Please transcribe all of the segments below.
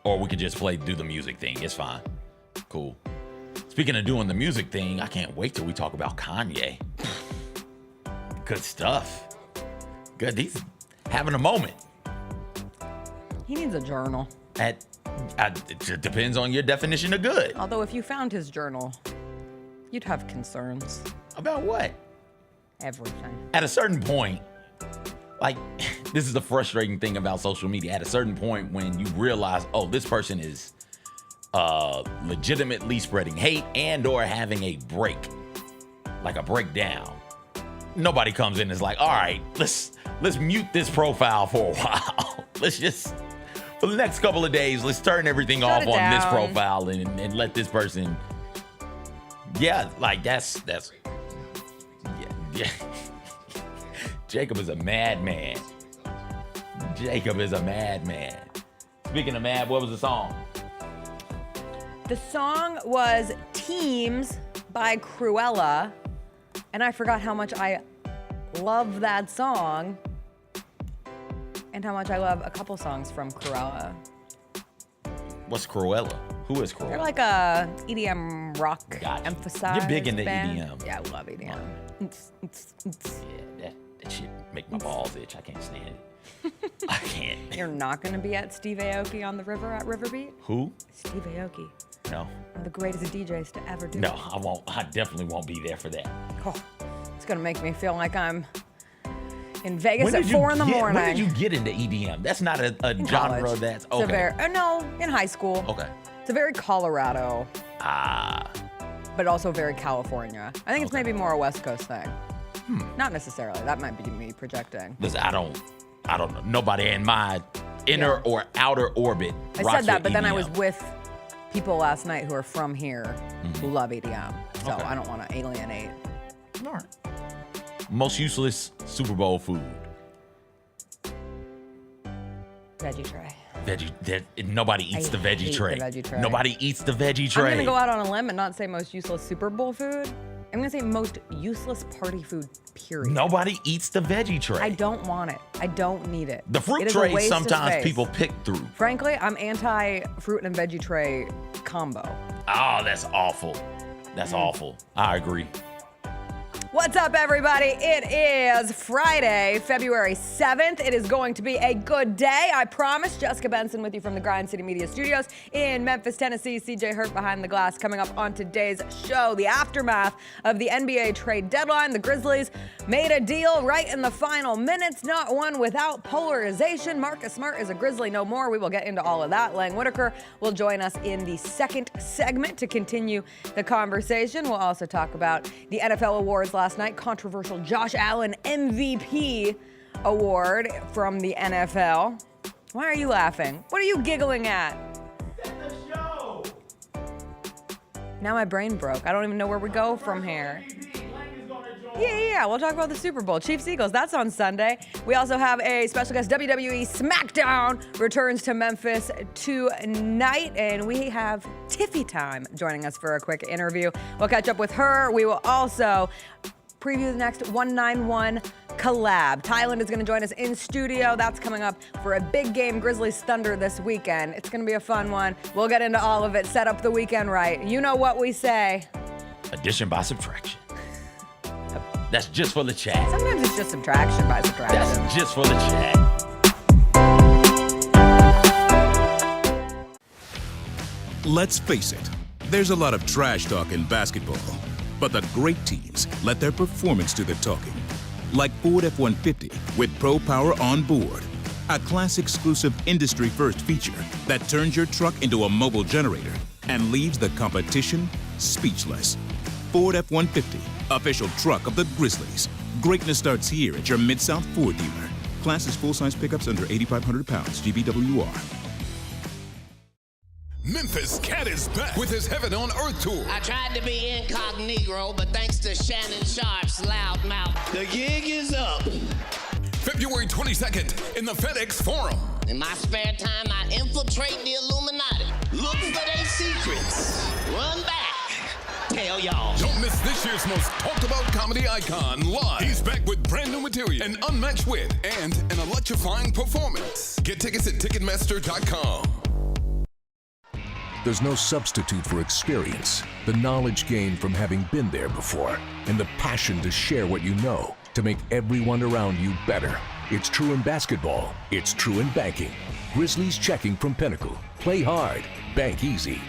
Or we could just do the music thing. It's fine. Cool. Speaking of doing the music thing, I can't wait till we talk about Kanye. Good stuff. Good. He's having a moment. He needs a journal. It depends on your definition of good. Although if you found his journal, you'd have concerns. About what? Everything. At a certain point, like, this is the frustrating thing about social media. At a certain point when you realize, oh, this person is legitimately spreading hate and or having a break, like a breakdown. Nobody comes in and is like, all right, let's mute this profile for a while. Let's just, for the next couple of days, let's turn everything off on this profile and let this person. Yeah, like that's yeah. Jacob is a madman. Jacob is a madman. Speaking of mad, what was the song? The song was Teams by Cruella, and I forgot how much I love that song and how much I love a couple songs from Cruella. What's Cruella? Who is Cruella? They're like a EDM rock emphasized You're big into band. EDM. Yeah, I love EDM. Yeah, that shit make my balls itch. I can't stand it. I can't. You're not going to be at Steve Aoki on the river at Riverbeat? Who? Steve Aoki. No. One of the greatest DJs to ever do it. No, I won't. I definitely won't be there for that. Oh, it's going to make me feel like I'm in Vegas at 4 in the morning. When did you get into EDM? That's not a genre college. that's It's okay. no, in high school. Okay. It's a very Colorado, but also very California. I think it's maybe more a West Coast thing. Not necessarily. That might be me projecting. Listen, I don't know. Nobody in my inner or outer orbit. I said that, but then I was with people last night who are from here who love EDM. So I don't want to alienate. All right. Most useless Super Bowl food. Veggie tray. Nobody eats the veggie tray. The veggie tray. Nobody eats the veggie tray. I'm going to go out on a limb and not say most useless Super Bowl food. I'm going to say most useless party food, period. Nobody eats the veggie tray. I don't want it. I don't need it. The fruit tray, sometimes people pick through. Frankly, I'm anti-fruit and veggie tray combo. Oh, that's awful. That's awful. I agree. What's up, everybody? It is Friday, February 7th. It is going to be a good day, I promise. Jessica Benson with you from the Grind City Media Studios in Memphis, Tennessee. CJ Hurt behind the glass. Coming up on today's show, the aftermath of the NBA trade deadline. The Grizzlies made a deal right in the final minutes, not one without polarization. Marcus Smart is a Grizzly no more. We will get into all of that. Lang Whitaker will join us in the second segment to continue the conversation. We'll also talk about the NFL awards last night. Controversial Josh Allen MVP award from the NFL. Why are you laughing? What are you giggling at? Set the show. Now my brain broke. I don't even know where we go from here. Yeah. We'll talk about the Super Bowl. Chiefs Eagles, that's on Sunday. We also have a special guest. WWE SmackDown returns to Memphis tonight, and we have Tiffy Time joining us for a quick interview. We'll catch up with her. We will also preview the next 191 collab. Tyland is going to join us in studio. That's coming up for a big game, Grizzlies Thunder, this weekend. It's going to be a fun one. We'll get into all of it. Set up the weekend right. You know what we say. Addition by subtraction. That's just for the chat. Sometimes it's just subtraction by subtraction. That's just for the chat. Let's face it, there's a lot of trash talk in basketball, but the great teams let their performance do the talking. Like Ford F-150 with Pro Power on board, a class-exclusive industry-first feature that turns your truck into a mobile generator and leaves the competition speechless. Ford F-150, official truck of the Grizzlies. Greatness starts here at your Mid-South Ford dealer. Class is full-size pickups under 8,500 pounds, GVWR. Memphis Cat is back with his Heaven on Earth tour. I tried to be incognito, but thanks to Shannon Sharp's loud mouth, the gig is up. February 22nd in the FedEx Forum. In my spare time, I infiltrate the Illuminati. Look for their secrets. Run back. Tell y'all. Don't miss this year's most talked about comedy icon live. He's back with brand new material, an unmatched wit, and an electrifying performance. Get tickets at Ticketmaster.com. There's no substitute for experience, the knowledge gained from having been there before, and the passion to share what you know to make everyone around you better. It's true in basketball. It's true in banking. Grizzlies Checking from Pinnacle. Play hard. Bank easy.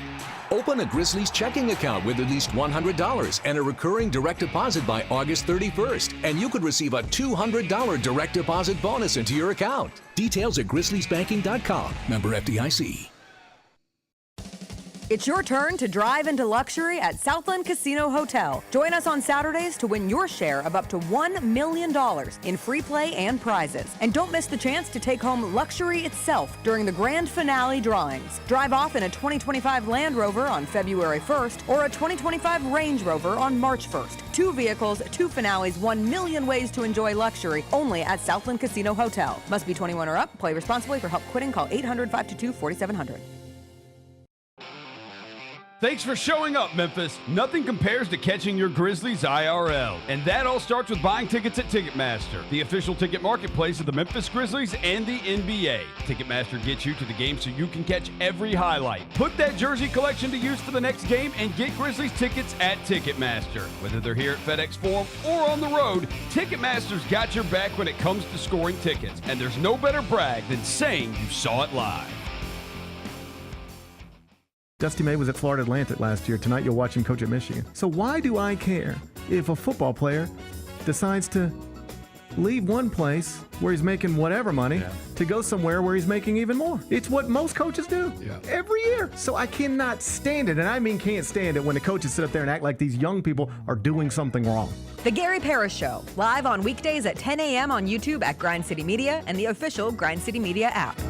Open a Grizzlies checking account with at least $100 and a recurring direct deposit by August 31st, and you could receive a $200 direct deposit bonus into your account. Details at grizzliesbanking.com. Member FDIC. It's your turn to drive into luxury at Southland Casino Hotel. Join us on Saturdays to win your share of up to $1 million in free play and prizes. And don't miss the chance to take home luxury itself during the grand finale drawings. Drive off in a 2025 Land Rover on February 1st or a 2025 Range Rover on March 1st. 2 vehicles, 2 finales, 1 million ways to enjoy luxury only at Southland Casino Hotel. Must be 21 or up. Play responsibly. For help quitting, call 800-522-4700. Thanks for showing up, Memphis. Nothing compares to catching your Grizzlies IRL. And that all starts with buying tickets at Ticketmaster, the official ticket marketplace of the Memphis Grizzlies and the NBA. Ticketmaster gets you to the game so you can catch every highlight. Put that jersey collection to use for the next game and get Grizzlies tickets at Ticketmaster. Whether they're here at FedEx Forum or on the road, Ticketmaster's got your back when it comes to scoring tickets. And there's no better brag than saying you saw it live. Dusty May was at Florida Atlantic last year. Tonight you'll watch him coach at Michigan. So why do I care if a football player decides to leave one place where he's making whatever money to go somewhere where he's making even more? It's what most coaches do every year. So I cannot stand it, and I mean can't stand it, when the coaches sit up there and act like these young people are doing something wrong. The Gary Parrish Show, live on weekdays at 10 a.m. on YouTube at Grind City Media and the official Grind City Media app.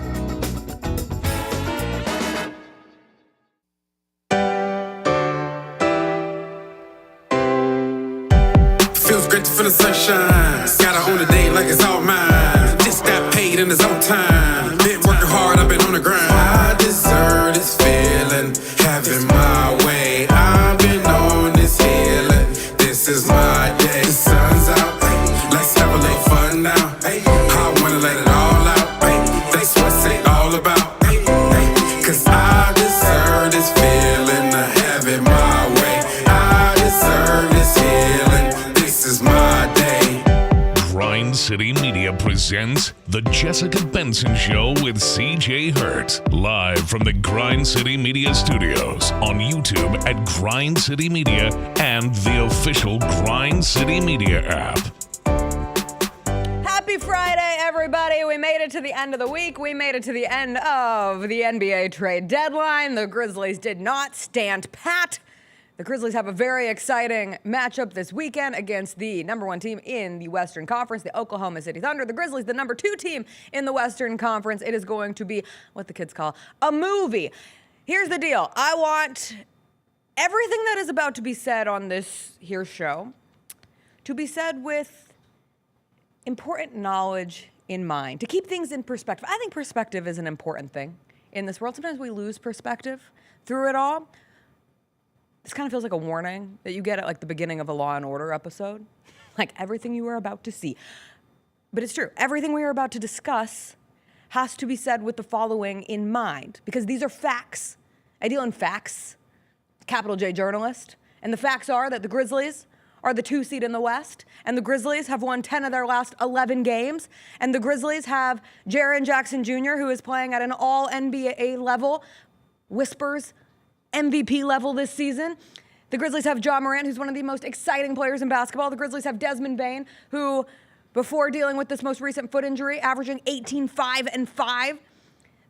Feels great to feel the sunshine. Gotta own the day like it's all mine. Just got paid in his own time. Been working hard, I've been on the grind. I deserve this feeling, having my way. I've been on this healing. This is my day. The sun's out, ay. Let's have a little fun now. Ay. I wanna let it all out. Ay. That's what's it all about. Ay. Ay. Cause I deserve this feeling, to have it my way. I deserve this healing. This is my day. Grind City Media presents The Jessica Benson Show with CJ Hurt. Live from the Grind City Media Studios on YouTube at Grind City Media and the official Grind City Media app. Happy Friday, everybody. We made it to the end of the week. We made it to the end of the NBA trade deadline. The Grizzlies did not stand pat. The Grizzlies have a very exciting matchup this weekend against the number 1 team in the Western Conference, the Oklahoma City Thunder. The Grizzlies, the number 2 team in the Western Conference. It is going to be what the kids call a movie. Here's the deal. I want everything that is about to be said on this here show to be said with important knowledge in mind, to keep things in perspective. I think perspective is an important thing in this world. Sometimes we lose perspective through it all. This kind of feels like a warning that you get at like the beginning of a Law and Order episode. Like everything you are about to see. But it's true. Everything we are about to discuss has to be said with the following in mind, because these are facts. I deal in facts, capital J journalist. And the facts are that the Grizzlies are the 2 seed in the West, and the Grizzlies have won 10 of their last 11 games, and the Grizzlies have Jaren Jackson Jr., who is playing at an all-NBA level, whispers MVP level this season. The Grizzlies have Ja Morant, who's one of the most exciting players in basketball. The Grizzlies have Desmond Bane, who, before dealing with this most recent foot injury, averaging 18, 5, and 5.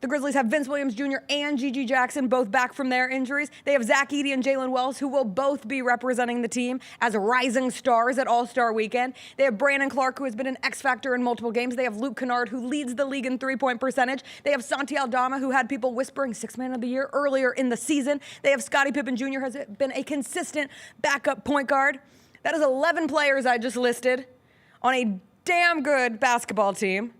The Grizzlies have Vince Williams Jr. and Gigi Jackson, both back from their injuries. They have Zach Edey and Jalen Wells, who will both be representing the team as rising stars at All-Star Weekend. They have Brandon Clark, who has been an X-factor in multiple games. They have Luke Kennard, who leads the league in three-point percentage. They have Santi Aldama, who had people whispering 6th man of the year earlier in the season. They have Scottie Pippen Jr., who has been a consistent backup point guard. That is 11 players I just listed on a damn good basketball team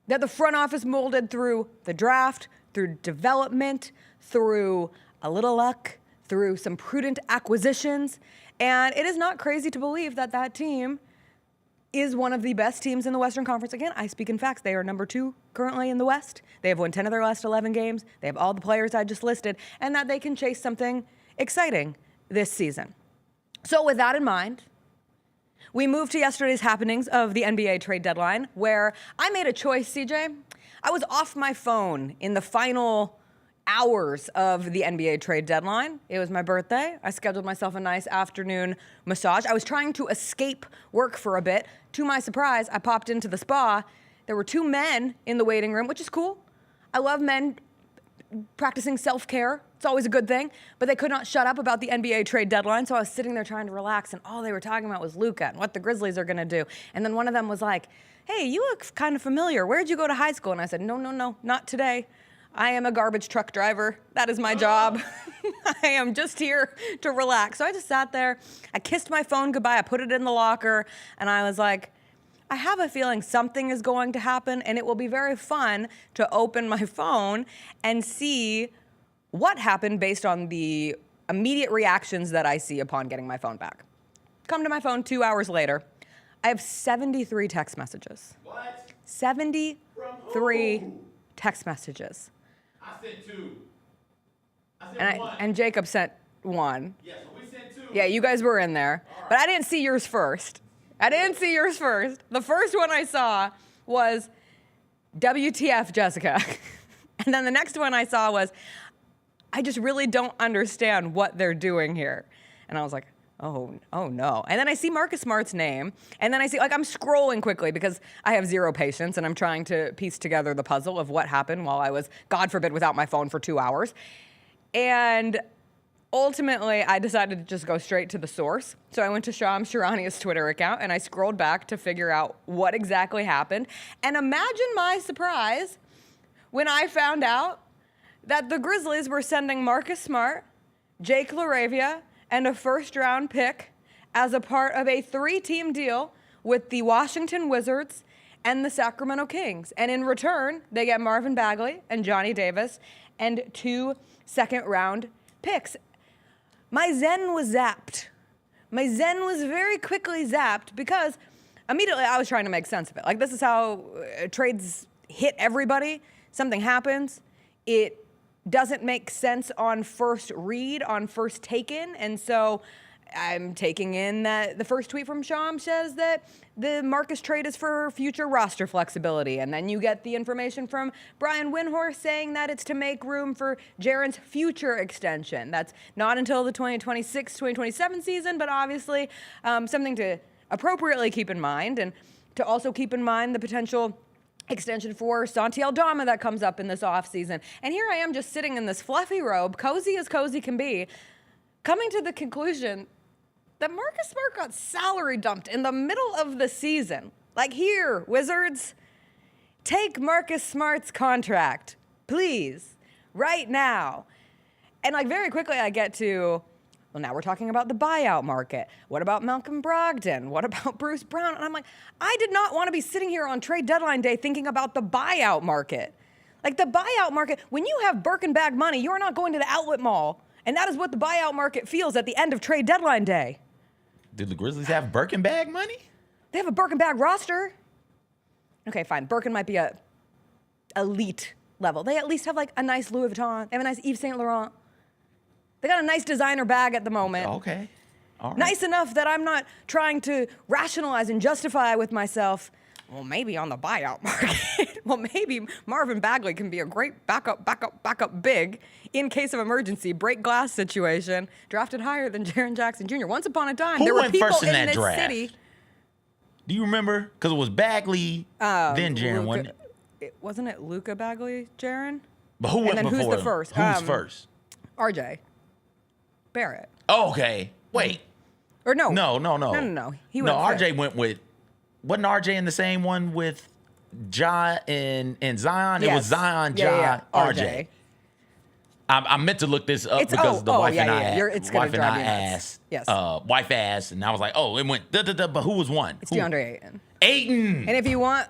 that the front office molded through the draft, through development, through a little luck, through some prudent acquisitions. And it is not crazy to believe that that team is one of the best teams in the Western Conference. Again, I speak in facts. They are number 2 currently in the West. They have won 10 of their last 11 games. They have all the players I just listed, and that they can chase something exciting this season. So with that in mind, we moved to yesterday's happenings of the NBA trade deadline, where I made a choice, CJ. I was off my phone in the final hours of the NBA trade deadline. It was my birthday. I scheduled myself a nice afternoon massage. I was trying to escape work for a bit. To my surprise, I popped into the spa. There were 2 men in the waiting room, which is cool. I love men practicing self-care. It's always a good thing. But they could not shut up about the NBA trade deadline, so I was sitting there trying to relax, and all they were talking about was Luka and what the Grizzlies are going to do. And then one of them was like, hey, you look kind of familiar. Where'd you go to high school? And I said, no, not today. I am a garbage truck driver. That is my job. I am just here to relax. So I just sat there. I kissed my phone goodbye. I put it in the locker. And I was like, I have a feeling something is going to happen. And it will be very fun to open my phone and see what happened based on the immediate reactions that I see upon getting my phone back. Come to my phone 2 hours later. I have 73 text messages. What? 73 text messages. I sent 2. I sent And, 1. and Jacob sent 1. Yeah, so we sent 2. Yeah, you guys were in there. But I didn't see yours first. The first one I saw was WTF, Jessica. And then the next one I saw was, I just really don't understand what they're doing here. And I was like, oh no. And then I see Marcus Smart's name. And then I see, I'm scrolling quickly because I have zero patience and I'm trying to piece together the puzzle of what happened while I was, God forbid, without my phone for 2 hours. And ultimately, I decided to just go straight to the source. So I went to Shams Charania's Twitter account and I scrolled back to figure out what exactly happened. And imagine my surprise when I found out that the Grizzlies were sending Marcus Smart, Jake LaRavia, and a first-round pick as a part of a 3-team deal with the Washington Wizards and the Sacramento Kings. And in return, they get Marvin Bagley and Johnny Davis and 2 second-round picks. My zen was zapped. My zen was very quickly zapped because immediately I was trying to make sense of it. This is how trades hit everybody. Something happens. It doesn't make sense on first read, on first take in. And so I'm taking in that the first tweet from Sham says that the Marcus trade is for future roster flexibility. And then you get the information from Brian Windhorst saying that it's to make room for Jaren's future extension. That's not until the 2026-2027 season, but obviously something to appropriately keep in mind, and to also keep in mind the potential extension for Santi Aldama that comes up in this offseason. And here I am just sitting in this fluffy robe, cozy as cozy can be, coming to the conclusion that Marcus Smart got salary dumped in the middle of the season. Here, Wizards, take Marcus Smart's contract, please, right now. And very quickly I get to, well, now we're talking about the buyout market. What about Malcolm Brogdon? What about Bruce Brown? And I'm like, I did not want to be sitting here on trade deadline day thinking about the buyout market. The buyout market, when you have Birkin bag money, you're not going to the outlet mall. And that is what the buyout market feels at the end of trade deadline day. Did the Grizzlies have Birkin bag money? They have a Birkin bag roster. Okay, fine. Birkin might be a elite level. They at least have a nice Louis Vuitton. They have a nice Yves Saint Laurent. They got a nice designer bag at the moment. Okay. All right. Nice enough that I'm not trying to rationalize and justify with myself, well, maybe on the buyout market. Well, maybe Marvin Bagley can be a great backup big in case of emergency, break glass situation, drafted higher than Jaren Jackson Jr. Once upon a time, there were went people first in in that this draft? city. Do you remember? Because it was Bagley, then Jaren, wasn't it? Wasn't it Luka Bagley, Jaren? But who went And then before who's the him? first? Who's first? RJ Barrett. Oh, okay. Wait. Or no. No. He went RJ fifth. went with, wasn't RJ in the same one with Ja and Zion? Yes. It was Zion, Ja, Yeah. RJ. I meant to look this up because the wife and I It's gonna wife and drive I me nuts. asked. Yes. Wife asked, and I was like, oh, it went but who was one? It's DeAndre Ayton. Ayton. And if you want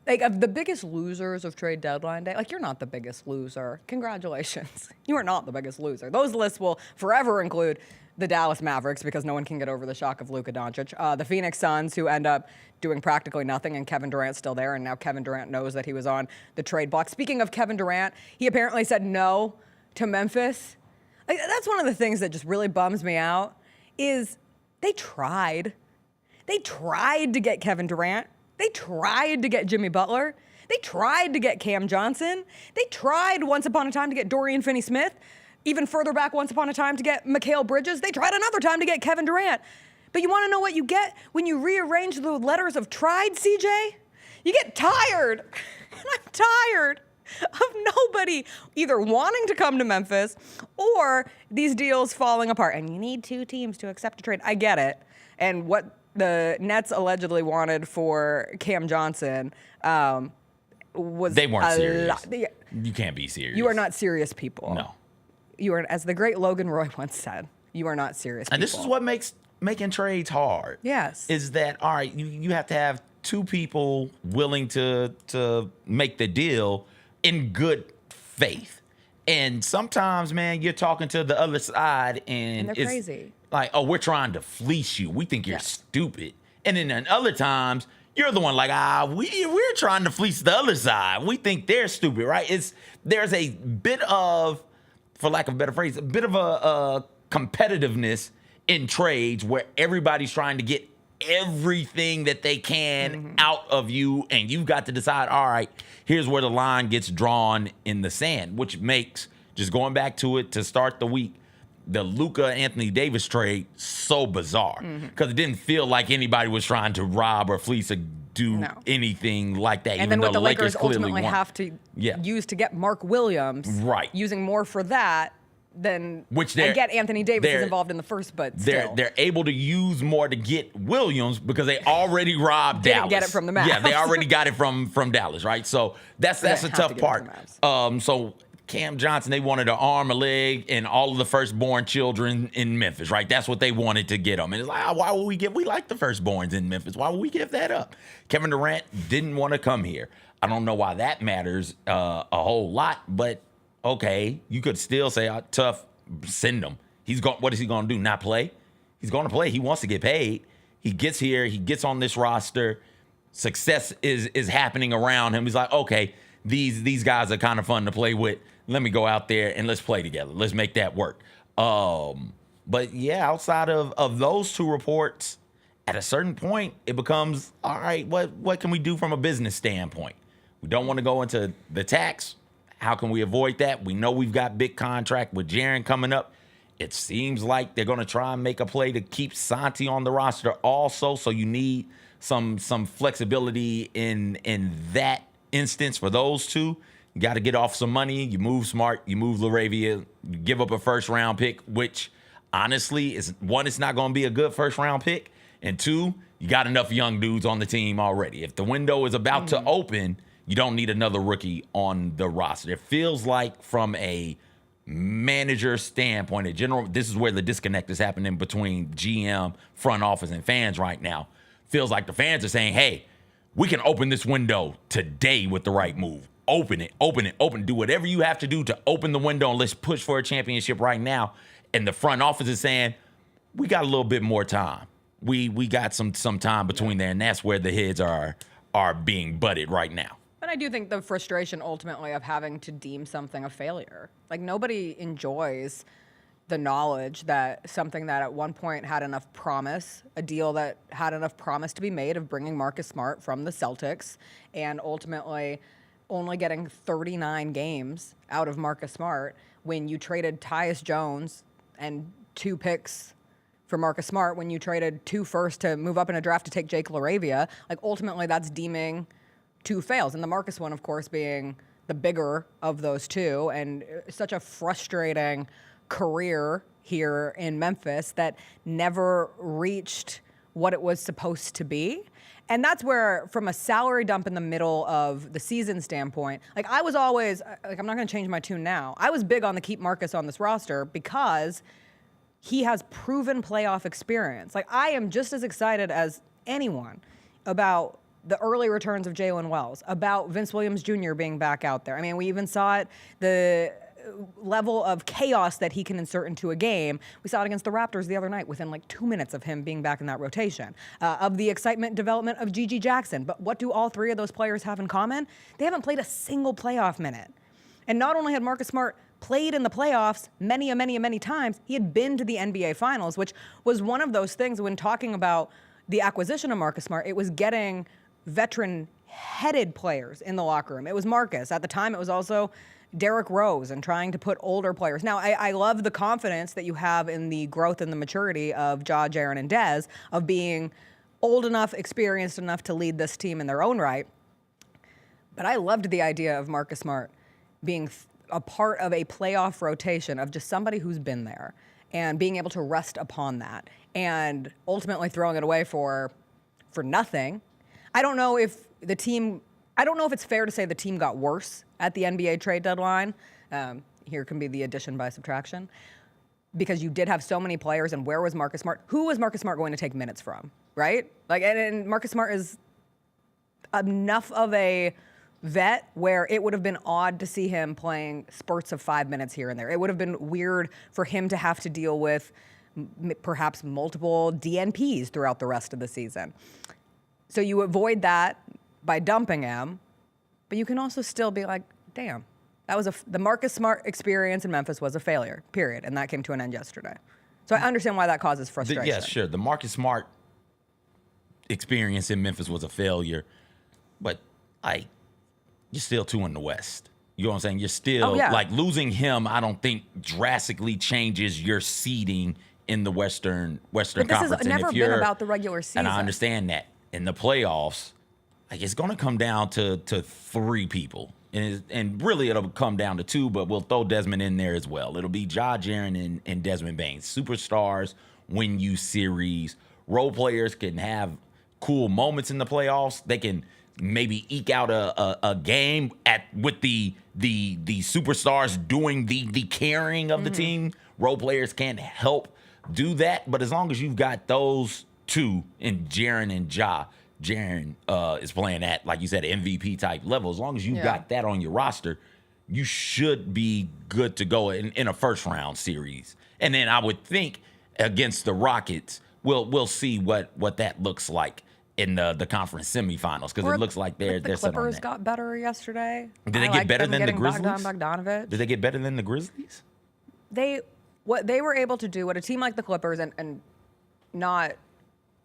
Like, of the biggest losers of trade deadline day, like, you're not the biggest loser. Congratulations. You are not the biggest loser. Those lists will forever include the Dallas Mavericks because no one can get over the shock of Luka Doncic. The Phoenix Suns, who end up doing practically nothing, and Kevin Durant's still there, and now Kevin Durant knows that he was on the trade block. Speaking of Kevin Durant, he apparently said no to Memphis. Like, that's one of the things that just really bums me out is they tried. They tried to get Kevin Durant. They tried to get Jimmy Butler. They tried to get Cam Johnson. They tried once upon a time to get Dorian Finney-Smith. Even further back once upon a time to get Mikal Bridges. They tried another time to get Kevin Durant. But you want to know what you get when you rearrange the letters of tried, CJ? You get tired. And I'm tired of nobody either wanting to come to Memphis or these deals falling apart. And you need 2 teams to accept a trade. I get it. And what the Nets allegedly wanted for Cam Johnson was they weren't serious. You can't be serious. You are not serious people. No. You are, as the great Logan Roy once said, you are not serious people. And this is what makes making trades hard. Yes. Is that, all right, you have to have 2 people willing to make the deal in good faith. And sometimes, man, you're talking to the other side and they're it's crazy. Like, oh, we're trying to fleece you. We think you're stupid. And then other times, you're the one like, we're trying to fleece the other side. We think they're stupid, right? There's a bit of, for lack of a better phrase, a bit of a competitiveness in trades where everybody's trying to get everything that they can out of you, and you've got to decide, all right, here's where the line gets drawn in the sand, which makes, just going back to it to start the week, the Luka-Anthony Davis trade so bizarre because it didn't feel like anybody was trying to rob or fleece or do anything like that. And even then though what the Lakers ultimately won. have to use to get Mark Williams, using more for that than and get Anthony Davis is involved in the first, but still. They're able to use more to get Williams because they already robbed Dallas. Didn't get it from the Mavs. Yeah, they already got it from Dallas, right? So that's a tough part. So Cam Johnson, they wanted an arm, a leg, and all of the firstborn children in Memphis, right? That's what they wanted to get them. And it's like, why would we like the firstborns in Memphis. Why would we give that up? Kevin Durant didn't want to come here. I don't know why that matters a whole lot, but okay, you could still say, tough, send him. What is he going to do, not play? He's going to play. He wants to get paid. He gets here. He gets on this roster. Success is happening around him. He's like, okay, these guys are kind of fun to play with. Let me go out there and let's play together. Let's make that work. But yeah, outside of those 2 reports, at a certain point, it becomes, all right, what can we do from a business standpoint? We don't want to go into the tax. How can we avoid that? We know we've got big contract with Jaren coming up. It seems like they're going to try and make a play to keep Santi on the roster also. So you need some flexibility in that instance for those 2. You got to get off some money. You move Smart. You move LaRavia. You give up a first-round pick, which honestly is, 1, it's not going to be a good first-round pick. And 2, you got enough young dudes on the team already. If the window is about to open, you don't need another rookie on the roster. It feels like from a manager standpoint, this is where the disconnect is happening between GM, front office, and fans right now. Feels like the fans are saying, hey, we can open this window today with the right move. Open it. Do whatever you have to do to open the window and let's push for a championship right now. And the front office is saying, we got a little bit more time. We got some time between there, and that's where the heads are being butted right now. But I do think the frustration ultimately of having to deem something a failure. Like, nobody enjoys the knowledge that something that at one point had enough promise, a deal that had enough promise to be made of bringing Marcus Smart from the Celtics, and ultimately only getting 39 games out of Marcus Smart when you traded Tyus Jones and 2 picks for Marcus Smart, when you traded 2 firsts to move up in a draft to take Jake LaRavia. Like, ultimately that's deeming 2 fails. And the Marcus one, of course, being the bigger of those 2, and such a frustrating career here in Memphis that never reached what it was supposed to be. And that's where, from a salary dump in the middle of the season standpoint, like, I was always, like, I'm not going to change my tune now. I was big on the keep Marcus on this roster because he has proven playoff experience. Like, I am just as excited as anyone about the early returns of Jalen Wells, about Vince Williams Jr. being back out there. I mean, we even saw it, the level of chaos that he can insert into a game. We saw it against the Raptors the other night within like 2 minutes of him being back in that rotation. Of the excitement development of Gigi Jackson. But what do all three of those players have in common? They haven't played a single playoff minute. And not only had Marcus Smart played in the playoffs many times, he had been to the NBA Finals, which was one of those things when talking about the acquisition of Marcus Smart, it was getting veteran-headed players in the locker room. It was Marcus. At the time, it was also Derrick Rose and trying to put older players. Now, I love the confidence that you have in the growth and the maturity of Ja, Jaren, and Dez of being old enough, experienced enough to lead this team in their own right. But I loved the idea of Marcus Smart being a part of a playoff rotation of just somebody who's been there and being able to rest upon that and ultimately throwing it away for nothing. I don't know if it's fair to say the team got worse at the NBA trade deadline. Here can be the addition by subtraction. Because you did have so many players, and where was Marcus Smart? Who was Marcus Smart going to take minutes from, right? Like, and Marcus Smart is enough of a vet where it would have been odd to see him playing spurts of 5 minutes here and there. It would have been weird for him to have to deal with perhaps multiple DNPs throughout the rest of the season. So you avoid that by dumping him, but you can also still be like, damn, that was the Marcus Smart experience in Memphis was a failure, period. And that came to an end yesterday. So I understand why that causes frustration. Yes, sure. The Marcus Smart experience in Memphis was a failure, but you're still 2 in the West. You know what I'm saying? You're still, like, losing him, I don't think drastically changes your seeding in the Western Conference. But this has never been about the regular season. And I understand that. In the playoffs, like, it's going to come down to 3 people. And really, it'll come down to 2, but we'll throw Desmond in there as well. It'll be Ja, Jaren, and Desmond Bain. Superstars win you series. Role players can have cool moments in the playoffs. They can maybe eke out a game with the superstars doing the carrying of the team. Role players can't help do that, but as long as you've got those 2 in Jaren and Ja, Jaren is playing at, like you said, MVP type level. As long as you've got that on your roster, you should be good to go in a first round series. And then I would think against the Rockets, we'll see what that looks like in the conference semifinals, because it looks like they're the set on Clippers that. got better yesterday. Did they get better than the Grizzlies? Bogdanovich. Did they get better than the Grizzlies? What they were able to do, what a team like the Clippers, and not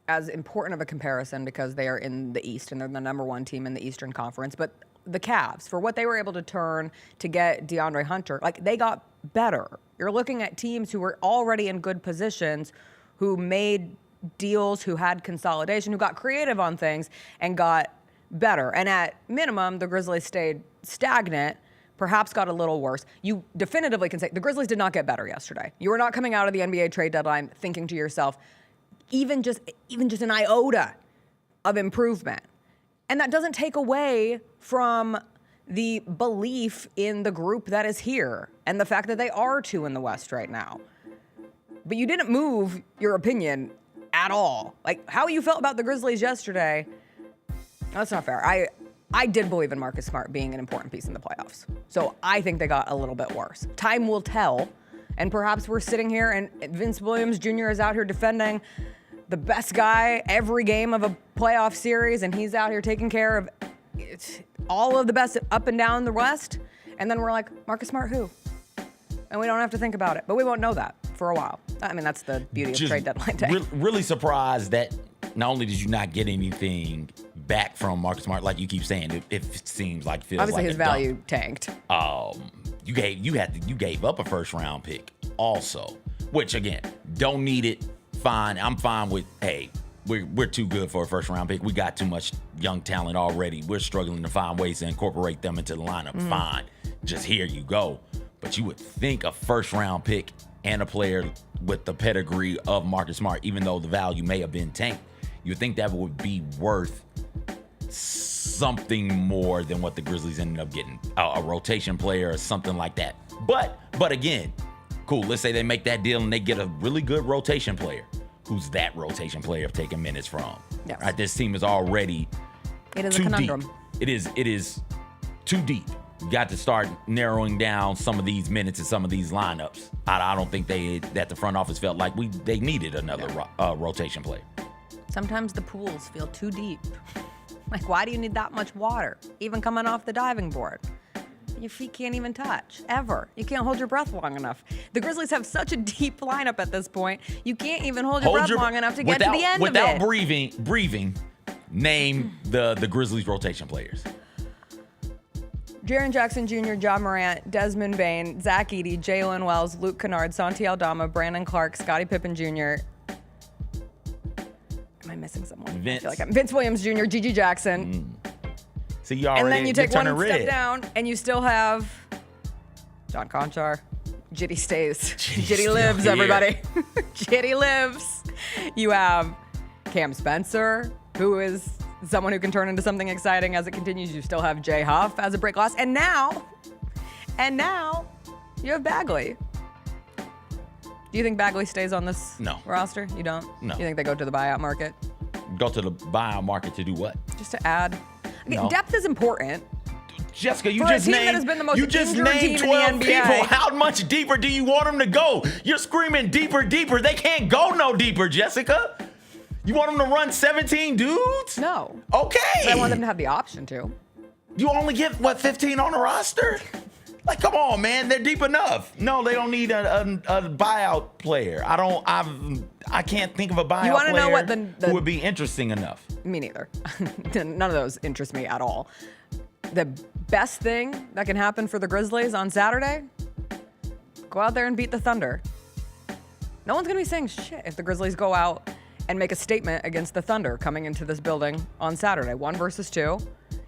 as important of a comparison because they are in the East and they're the number 1 team in the Eastern Conference, but the Cavs, for what they were able to turn to get DeAndre Hunter, like, they got better. You're looking at teams who were already in good positions, who made deals, who had consolidation, who got creative on things and got better. And at minimum, the Grizzlies stayed stagnant, perhaps got a little worse. You definitively can say the Grizzlies did not get better yesterday. You were not coming out of the NBA trade deadline thinking to yourself, even just an iota of improvement. And that doesn't take away from the belief in the group that is here and the fact that they are 2 in the West right now. But you didn't move your opinion at all. Like, how you felt about the Grizzlies yesterday, that's not fair. I did believe in Marcus Smart being an important piece in the playoffs. So I think they got a little bit worse. Time will tell. And perhaps we're sitting here and Vince Williams Jr. is out here defending the best guy every game of a playoff series, and he's out here taking care of all of the best up and down the West. And then we're like, Marcus Smart who? And we don't have to think about it. But we won't know that for a while. I mean, that's the beauty of trade deadline day. Really surprised that not only did you not get anything back from Marcus Smart, like you keep saying, it seems like feels obviously like his value tanked. You gave up a first round pick also, which again, don't need it. Fine. I'm fine with, hey, we're too good for a first round pick. We got too much young talent already. We're struggling to find ways to incorporate them into the lineup. Fine. Just here you go. But you would think a first round pick and a player with the pedigree of Marcus Smart, even though the value may have been tanked, you would think that would be worth something more than what the Grizzlies ended up getting, a rotation player or something like that. But again, cool. Let's say they make that deal and they get a really good rotation player. Who's that rotation player taking minutes from? Yes. Right, this team is already It is too a conundrum. deep. It is too deep. You got to start narrowing down some of these minutes and some of these lineups. I don't think that the front office felt like they needed another rotation player. Sometimes the pools feel too deep. Like, why do you need that much water? Even coming off the diving board. Your feet can't even touch, ever. You can't hold your breath long enough. The Grizzlies have such a deep lineup at this point, you can't even hold your breath long enough to get to the end of it. Without breathing, name the Grizzlies rotation players. Jaren Jackson Jr., John Morant, Desmond Bane, Zach Edey, Jalen Wells, Luke Kennard, Santi Aldama, Brandon Clark, Scottie Pippen Jr. Am I missing someone? Vince. I feel like Vince Williams Jr., Gigi Jackson. So you already And then you take one red. step down, and you still have John Conchar. Jitty stays. Jitty lives, everybody. Jitty lives. You have Cam Spencer, who is someone who can turn into something exciting as it continues. You still have Jay Huff as a break loss. And now you have Bagley. Do you think Bagley stays on this roster? You don't? No. You think they go to the buyout market? Go to the buyout market to do what? Just to add. No. Depth is important. Jessica, you For a just team that has been the most named injured team in the 12 NBA. people. How much deeper do you want them to go? You're screaming deeper, deeper. They can't go no deeper, Jessica. You want them to run 17 dudes? No. Okay. But I want them to have the option to. You only get, 15 on the roster? Like, come on, man. They're deep enough. No, they don't need a buyout player. I can't think of a buyout wanna player know what who would be interesting enough. Me neither. None of those interest me at all. The best thing that can happen for the Grizzlies on Saturday, go out there and beat the Thunder. No one's going to be saying shit if the Grizzlies go out and make a statement against the Thunder coming into this building on Saturday. 1 versus 2.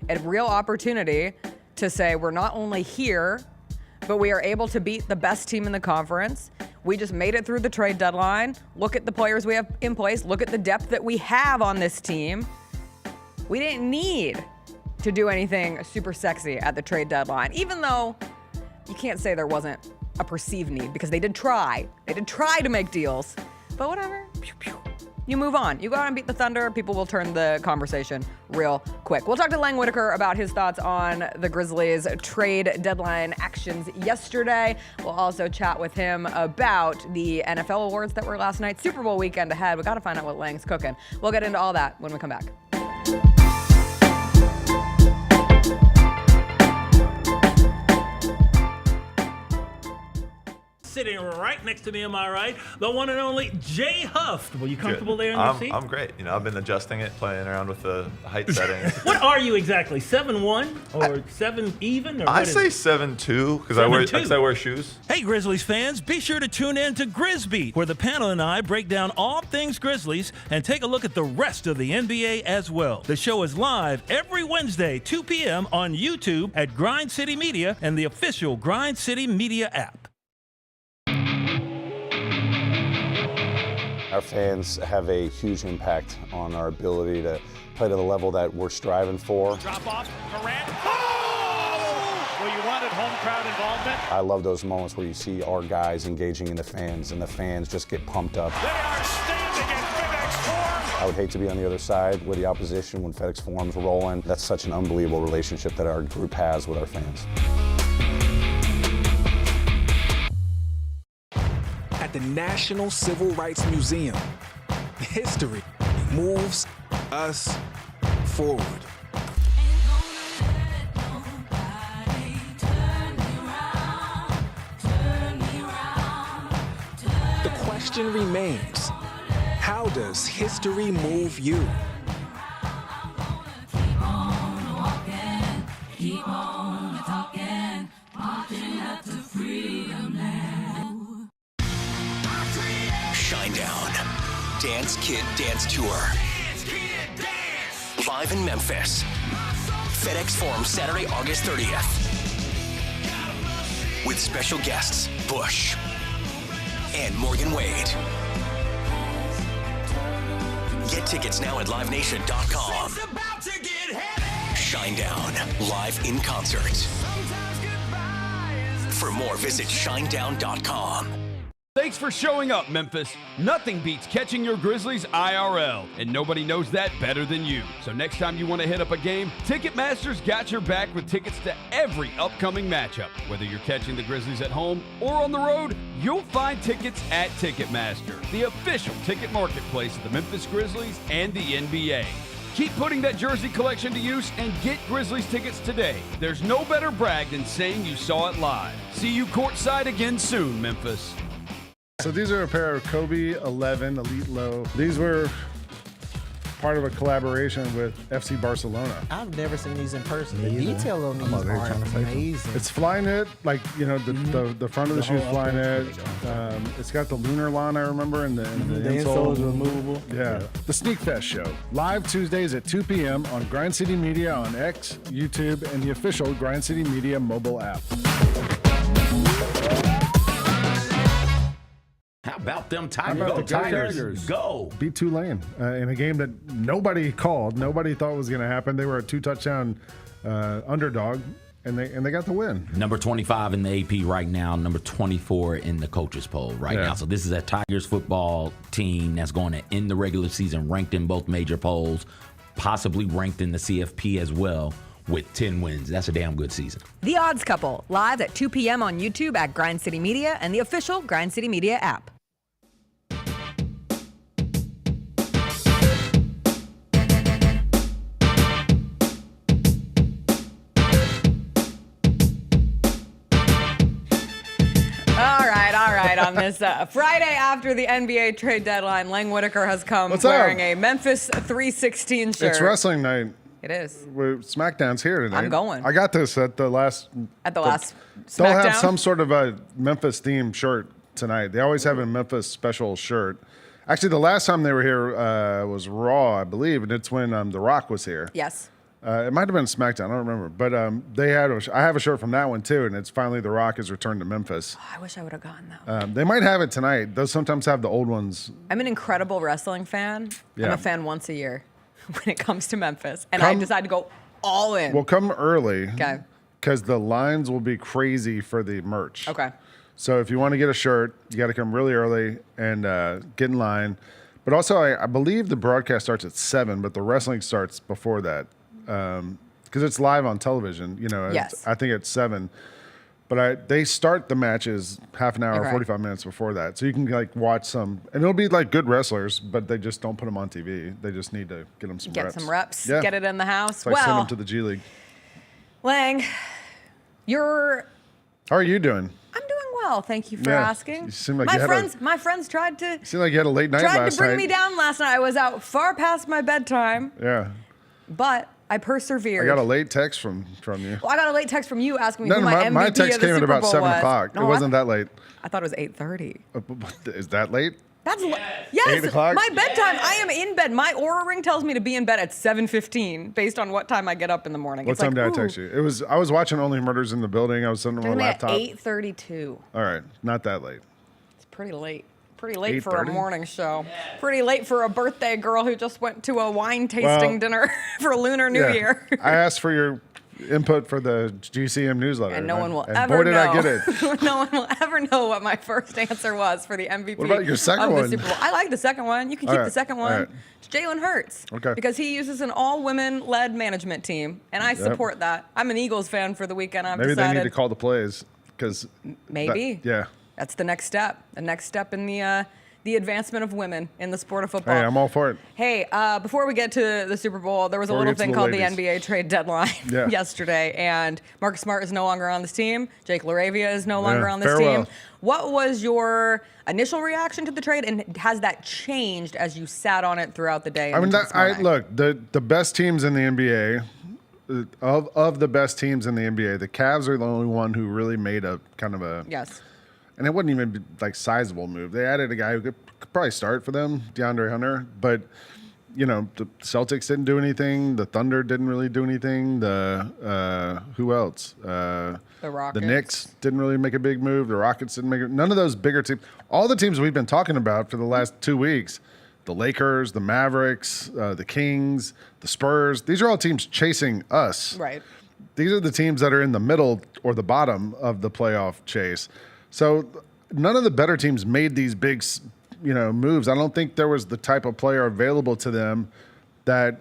A real opportunity to say we're not only here, but we are able to beat the best team in the conference. We just made it through the trade deadline. Look at the players we have in place. Look at the depth that we have on this team. We didn't need to do anything super sexy at the trade deadline, even though you can't say there wasn't a perceived need because they did try. They did try to make deals, but whatever. You move on. You go out and beat the Thunder. People will turn the conversation real quick. We'll talk to Lang Whitaker about his thoughts on the Grizzlies' trade deadline actions yesterday. We'll also chat with him about the NFL awards that were last night. Super Bowl weekend ahead. We got to find out what Lang's cooking. We'll get into all that when we come back. Sitting right next to me, am I right? The one and only Jay Huff. Were you comfortable there in your seat? I'm great. I've been adjusting it, playing around with the height settings. What are you exactly? 7'1" or 7 even? Or I say 7'2" because I wear shoes. Hey, Grizzlies fans, be sure to tune in to Grizzbeat, where the panel and I break down all things Grizzlies and take a look at the rest of the NBA as well. The show is live every Wednesday, 2 p.m. on YouTube at Grind City Media and the official Grind City Media app. Our fans have a huge impact on our ability to play to the level that we're striving for. Drop off, Morant. Oh! Well, you wanted home crowd involvement. I love those moments where you see our guys engaging in the fans, and the fans just get pumped up. They are standing in FedEx Forum. I would hate to be on the other side with the opposition when FedEx Forum's rolling. That's such an unbelievable relationship that our group has with our fans. At the National Civil Rights Museum, history moves us forward. The question remains, how does history move you? Keep on talking, marching up to freedom now. Shinedown. Dance Kid Dance Tour. Live in Memphis. FedEx Forum, Saturday, August 30th. With special guests, Bush and Morgan Wade. Get tickets now at livenation.com. Shinedown, live in concert. For more, visit shinedown.com. Thanks for showing up, Memphis. Nothing beats catching your Grizzlies IRL, and nobody knows that better than you. So next time you want to hit up a game, Ticketmaster's got your back with tickets to every upcoming matchup. Whether you're catching the Grizzlies at home or on the road, you'll find tickets at Ticketmaster, the official ticket marketplace of the Memphis Grizzlies and the NBA. Keep putting that jersey collection to use and get Grizzlies tickets today. There's no better brag than saying you saw it live. See you courtside again soon, Memphis. So these are a pair of Kobe 11 Elite Low. These were part of a collaboration with FC Barcelona. I've never seen these in person. The detail on these are amazing. It's Flyknit, like, you know, the front of the shoe is Flyknit. It's got the lunar line, I remember, and the insole is removable. Yeah. The Sneak Fest show, live Tuesdays at 2 p.m. on Grind City Media on X, YouTube, and the official Grind City Media mobile app. How about them How Tigers? about Go the Tigers. Go. Beat Tulane in a game that nobody called. Nobody thought was going to happen. They were a 2-touchdown underdog, and they got the win. Number 25 in the AP right now, number 24 in the coaches poll right now. So this is a Tigers football team that's going to end the regular season ranked in both major polls, possibly ranked in the CFP as well, with 10 wins. That's a damn good season. The Odds Couple, live at 2 p.m. on YouTube at Grind City Media and the official Grind City Media app. All right. On this Friday after the NBA trade deadline, Lang Whitaker has come wearing a Memphis 316 shirt. It's wrestling night. It is. SmackDown's here tonight. I'm going. I got this at the last. SmackDown. They'll have some sort of a Memphis themed shirt tonight. They always have a Memphis special shirt. Actually, the last time they were here was Raw, I believe, and it's when The Rock was here. Yes. It might have been SmackDown. I don't remember, but they had. I have a shirt from that one too, and it's finally The Rock has returned to Memphis. Oh, I wish I would have gotten that. They might have it tonight. They'll sometimes have the old ones. I'm an incredible wrestling fan. Yeah. I'm a fan once a year when it comes to Memphis, and I decide to go all in. Well, come early. Okay. Because the lines will be crazy for the merch. Okay. So if you want to get a shirt, you got to come really early and get in line. But also, I believe the broadcast starts at 7, but the wrestling starts before that. Because it's live on television, you know. Yes. I think it's 7, but they start the matches half an hour, 45 minutes before that, so you can like watch some, and it'll be like good wrestlers, but they just don't put them on TV. They just need to get them some reps. Get some reps. Yeah. Get it in the house. It's like send them to the G League. Lang, How are you doing? I'm doing well. Thank you for Yeah. asking. You seem like my you had friends tried to. You seem like you had a late night tried last to bring night. me down last night. I was out far past my bedtime, Yeah. but I persevered. I got a late text from you. Well, I got a late text from you asking me No, who my MVP my text of the came at Super about Bowl 7 was. o'clock. No, It wasn't that late. I thought it was 8:30. Is that late? That's yes. 8 o'clock? My bedtime. I am in bed. My Aura ring tells me to be in bed at 7:15 based on what time I get up in the morning. What It's time like, did I text you? I was watching Only Murders in the Building. I was sitting on my Doing it at laptop. 8:32. All right, not that late. It's pretty late. Pretty late for a 8:30? morning show. Pretty late for a birthday girl who just went to a wine tasting dinner for Lunar New Yeah. Year. I asked for your input for the GCM newsletter. And no one will and ever boy, did know. I get it. No one will ever know what my first answer was for the MVP What about your second of the one? Super Bowl. I like the second one. You can All keep right, the second all one. right. It's Jalen Hurts. Okay. Because he uses an all-women-led management team, and I support that. I'm an Eagles fan for the weekend. I've Maybe decided. they need to call the plays because Maybe. yeah. That's the next step. The next step in the advancement of women in the sport of football. Hey, I'm all for it. Hey, before we get to the Super Bowl, there was a Before we little get to thing the called ladies. the NBA trade deadline Yeah. yesterday, and Marcus Smart is no longer on this team. Jake LaRavia is no longer Yeah, on this farewell. team. What was your initial reation to the trade, and has that changed as you sat on it throughout the day? I mean, look, the best teams in the NBA, of the best teams in the NBA, the Cavs are the only one who really made a kind of a Yes. and it wouldn't even be like sizable move. They added a guy who could probably start for them, DeAndre Hunter, but you know the Celtics didn't do anything. The Thunder didn't really do anything. The who else? The Rockets. The Knicks didn't really make a big move. The Rockets didn't make it. None of those bigger teams. All the teams we've been talking about for the last 2 weeks, the Lakers, the Mavericks, the Kings, the Spurs. These are all teams chasing us. Right. These are the teams that are in the middle or the bottom of the playoff chase. So none of the better teams made these big, moves. I don't think there was the type of player available to them that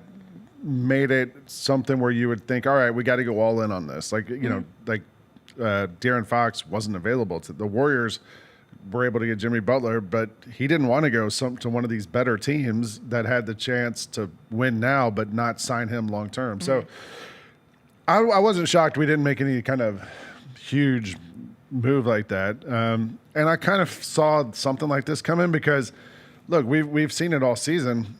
made it something where you would think, all right, we got to go all in on this. Like, De'Aaron Fox wasn't available to the Warriors. Were able to get Jimmy Butler, but he didn't want to go to one of these better teams that had the chance to win now, but not sign him long term. So I wasn't shocked we didn't make any kind of huge move like that. And I kind of saw something like this come in because, look, we've seen it all season.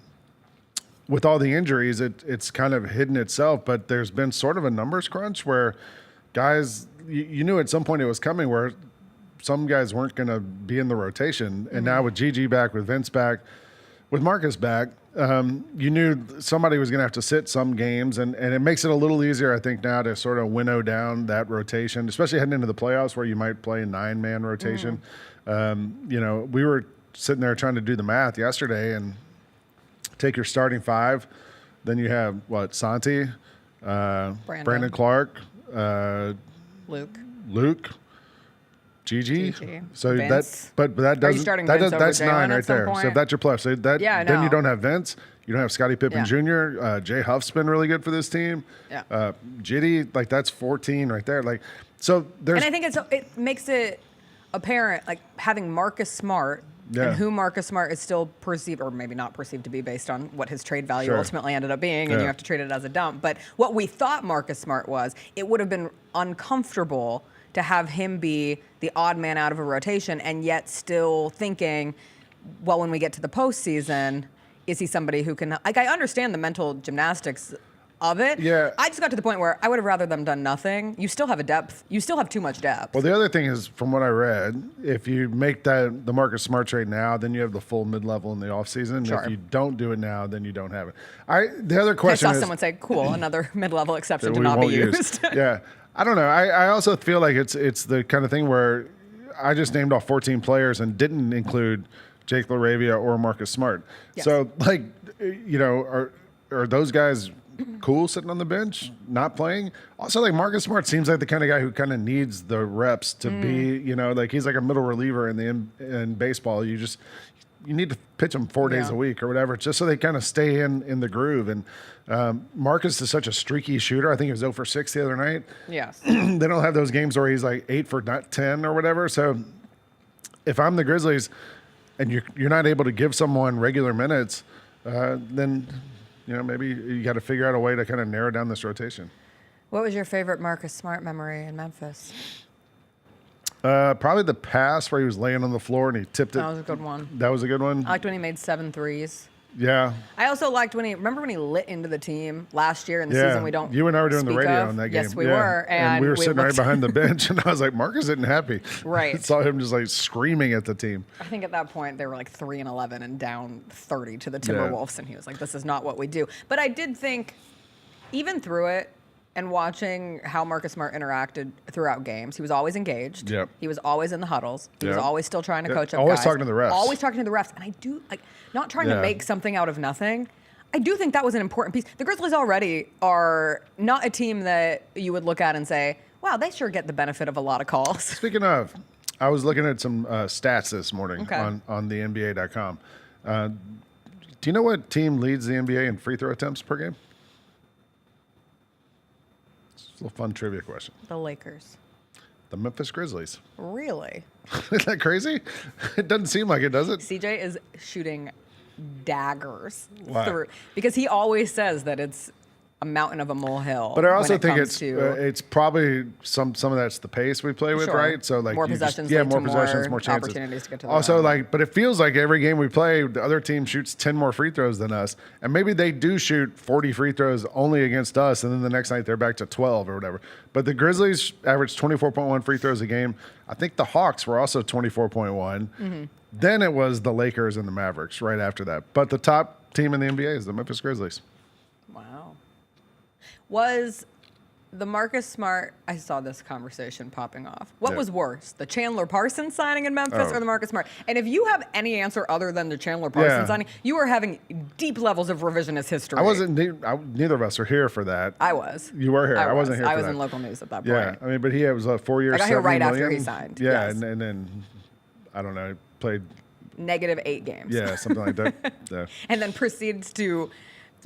With all the injuries, it's kind of hidden itself, but there's been sort of a numbers crunch where guys, you knew at some point it was coming where some guys weren't going to be in the rotation. And now with Gigi back, with Vince back, with Marcus back, you knew somebody was going to have to sit some games. And it makes it a little easier, I think, now to sort of winnow down that rotation, especially heading into the playoffs where you might play a 9-man rotation. We were sitting there trying to do the math yesterday and take your starting 5. Then you have, Santi, Brandon Clark, Luke. Gigi. So Vince. but that doesn't that's 9 right there. So if that's your plus. So then you don't have Vince, you don't have Scottie Pippen Jr. Jay Huff's been really good for this team. Yeah. Giddy, that's 14 right there. So there's. And I think it makes it apparent, having Marcus Smart. Yeah. And who Marcus Smart is still perceived, or maybe not perceived to be based on what his trade value ultimately ended up being, and you have to treat it as a dump. But what we thought Marcus Smart was, it would have been uncomfortable to have him be the odd man out of a rotation and yet still thinking, well, when we get to the postseason, is he somebody who can, I understand the mental gymnastics of it. Yeah. I just got to the point where I would have rather them done nothing. You still have a depth. You still have too much depth. Well, the other thing is, from what I read, if you make the Marcus Smart trade now, then you have the full mid-level in the offseason. Sure. If you don't do it now, then you don't have it. The other question I is... saw someone say, cool, another mid-level exception to we not be won't use. used. Yeah. I don't know. I also feel like it's the kind of thing where I just named off 14 players and didn't include Jake LaRavia or Marcus Smart. Yes. So, are those guys cool sitting on the bench, not playing? Also, Marcus Smart seems like the kind of guy who kind of needs the reps to be, he's like a middle reliever in baseball. You need to pitch them 4 days a week or whatever, just so they kind of stay in the groove. And Marcus is such a streaky shooter. I think he was 0 for 6 the other night. Yes. They don't have those games where he's 8 for 10 or whatever. So if I'm the Grizzlies and you're not able to give someone regular minutes, then maybe you got to figure out a way to kind of narrow down this rotation. What was your favorite Marcus Smart memory in Memphis? Probably the pass where he was laying on the floor and he tipped it. That was a good one. That was a good one? I liked when he made 7 threes. Yeah. I also liked when he lit into the team last year in the season we don't You and I were doing the speak radio of. on that game. Yes, we were. And we were sitting right behind the bench, and I was like, Marcus isn't happy. Right. I saw him just screaming at the team. I think at that point they were 3-11 and down 30 to the Timberwolves, and he was like, this is not what we do. But I did think, even through it, and watching how Marcus Smart interacted throughout games, he was always engaged. Yep. He was always in the huddles. He was always still trying to coach up always guys. talking to the refs. Always talking to the refs. And I do, not trying to make something out of nothing. I do think that was an important piece. The Grizzlies already are not a team that you would look at and say, wow, they sure get the benefit of a lot of calls. Speaking of, I was looking at some stats this morning on the NBA.com. Do you know what team leads the NBA in free throw attempts per game? A little fun trivia question. The Lakers. The Memphis Grizzlies. Really? Isn't that crazy? It doesn't seem like it, does it? CJ is shooting daggers Why? through, because he always says that it's a mountain of a molehill. But I also think to it's probably some of that's the pace we play with, Sure. right? So more possessions, more lead to possessions, more chances. opportunities to get to the Also, rim. but it feels like every game we play, the other team shoots 10 more free throws than us, and maybe they do shoot 40 free throws only against us, and then the next night they're back to 12 or whatever. But the Grizzlies averaged 24.1 free throws a game. I think the Hawks were also 24.1. Mm-hmm. Then it was the Lakers and the Mavericks right after that. But the top team in the NBA is the Memphis Grizzlies. Wow. Was the Marcus Smart, I saw this conversation popping off. What was worse, the Chandler Parsons signing in Memphis or the Marcus Smart? And if you have any answer other than the Chandler Parsons signing, you are having deep levels of revisionist history. Neither of us are here for that. I was. You were here. I wasn't here for that. I was in local news at that point. Yeah, I mean, but he was 4 years, I got here $70 right after million. he signed. Yeah, yes. and then I don't know, played -8 games. Yeah, something like that. Yeah. And then proceeds to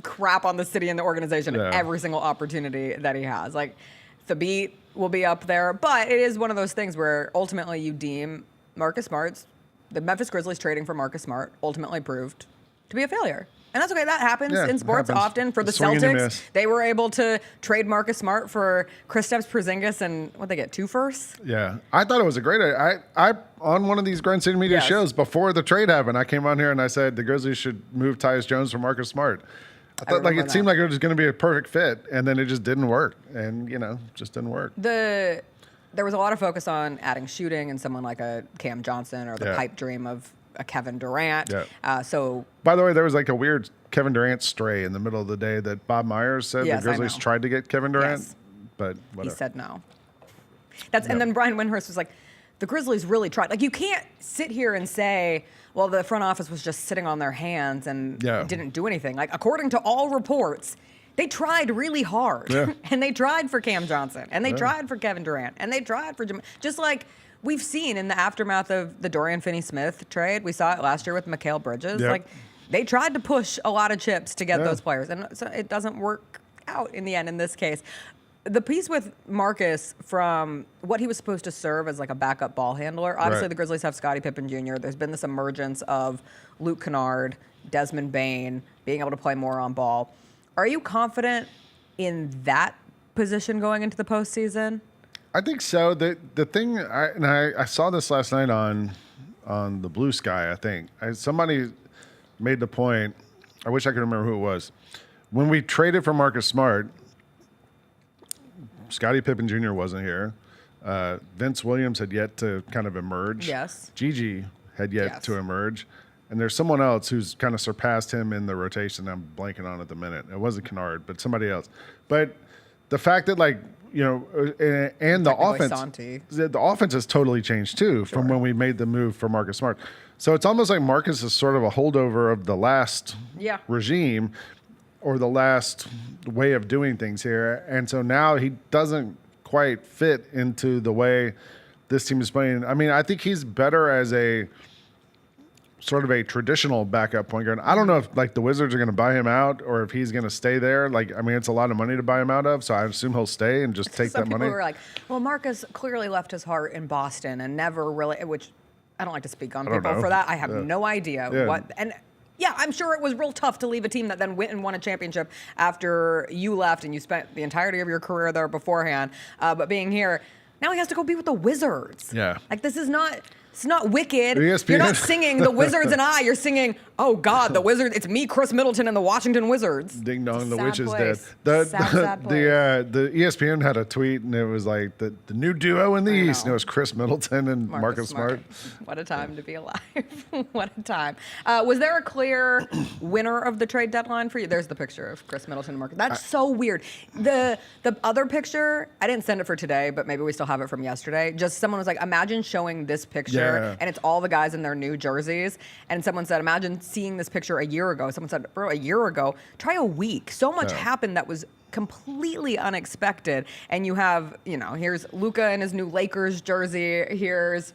crap on the city and the organization Yeah. every single opportunity that he has. Like, the beat will be up there, but it is one of those things where ultimately you deem Marcus Smart's, the Memphis Grizzlies trading for Marcus Smart ultimately proved to be a failure. And that's okay. That happens in sports often. For the Swing and a Celtics, miss. they were able to trade Marcus Smart for Kristaps Porzingis and what they get, 2 firsts? Yeah, I thought it was a great idea. I on one of these Grind City Media shows before the trade happened, I came on here and I said the Grizzlies should move Tyus Jones for Marcus Smart. I thought like it seemed like it was going to be a perfect fit, and then it just didn't work, and just didn't work. There was a lot of focus on adding shooting and someone like a Cam Johnson or the pipe dream of a Kevin Durant. Yeah. So, by the way, there was like a weird Kevin Durant stray in the middle of the day that Bob Myers said Yes, the I Grizzlies know. tried to get Kevin Durant, Yes. but he whatever. said no. And then Brian Windhorst was like, the Grizzlies really tried. Like, you can't sit here and say, well, the front office was just sitting on their hands and didn't do anything. Like, according to all reports, they tried really hard. Yeah. And they tried for Cam Johnson. And they tried for Kevin Durant. And they tried for just like we've seen in the aftermath of the Dorian Finney-Smith trade. We saw it last year with Mikal Bridges. Yep. Like, they tried to push a lot of chips to get those players. And so it doesn't work out in the end in this case. The piece with Marcus, from what he was supposed to serve as like a backup ball handler, obviously the Grizzlies have Scottie Pippen Jr. There's been this emergence of Luke Kennard, Desmond Bane being able to play more on ball. Are you confident in that position going into the postseason? I think so. The thing, I saw this last night on the Blue Sky. I think somebody made the point. I wish I could remember who it was. When we traded for Marcus Smart, Scottie Pippen Jr. wasn't here. Vince Williams had yet to kind of emerge. Yes. Gigi had yet to emerge. And there's someone else who's kind of surpassed him in the rotation. I'm blanking on at the minute. It wasn't Kennard, but somebody else. But the fact that, like, and the offense, Santi. the offense has totally changed too from when we made the move for Marcus Smart. So it's almost like Marcus is sort of a holdover of the last regime or the last way of doing things here. And so now he doesn't quite fit into the way this team is playing. I mean, I think he's better as a sort of a traditional backup point guard. I don't know if like the Wizards are going to buy him out or if he's going to stay there. Like, I mean, it's a lot of money to buy him out of, so I assume he'll stay and just take Some that people money. were like, well, Marcus clearly left his heart in Boston and never really, which I don't like to speak on I don't people know. for that. I have Yeah. no idea Yeah. what. And yeah, I'm sure it was real tough to leave a team that then went and won a championship after you left and you spent the entirety of your career there beforehand. But being here, now he has to go be with the Wizards. Yeah. Like, this is not. It's not Wicked. ESPN. You're not singing The Wizards and I. You're singing, oh, God, the Wizards. It's me, Chris Middleton, and the Washington Wizards. Ding dong, the sad witch is place. dead. Sad The ESPN had a tweet and it was like the new duo in the East. And it was Chris Middleton and Marcus Smart. What a time to be alive. What a time. Was there a clear winner of the trade deadline for you? There's the picture of Chris Middleton and Marcus. That's so weird. The other picture, I didn't send it for today, but maybe we still have it from yesterday. Just someone was like, imagine showing this picture and it's all the guys in their new jerseys. And someone said, imagine seeing this picture a year ago. Someone said, bro, a year ago, try a week. So much happened that was completely unexpected. And you have, here's Luka in his new Lakers jersey. Here's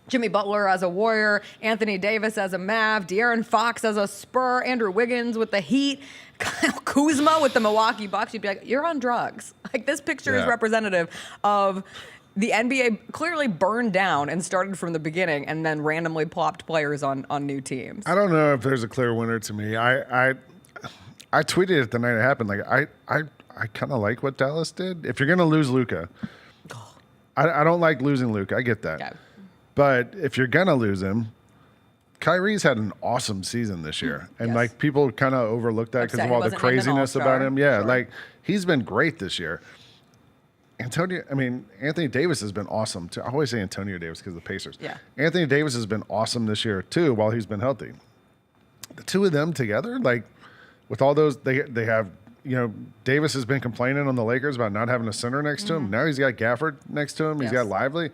Jimmy Butler as a Warrior, Anthony Davis as a Mav, De'Aaron Fox as a Spur, Andrew Wiggins with the Heat, Kyle Kuzma with the Milwaukee Bucks. You'd be like, you're on drugs. Like, this picture is representative of the NBA clearly burned down and started from the beginning and then randomly plopped players on new teams. I don't know if there's a clear winner to me. I tweeted it the night it happened. Like, I kind of like what Dallas did. If you're going to lose Luka, I don't like losing Luka. I get that. Okay. But if you're going to lose him, Kyrie's had an awesome season this year. And like, people kind of overlooked that because of all the craziness about him. Yeah. Like, he's been great this year. Anthony Davis has been awesome too. I always say Antonio Davis because of the Pacers. Yeah. Anthony Davis has been awesome this year too while he's been healthy. The two of them together, like with all those, they have, Davis has been complaining on the Lakers about not having a center next to him. Now he's got Gafford next to him. He's got Lively.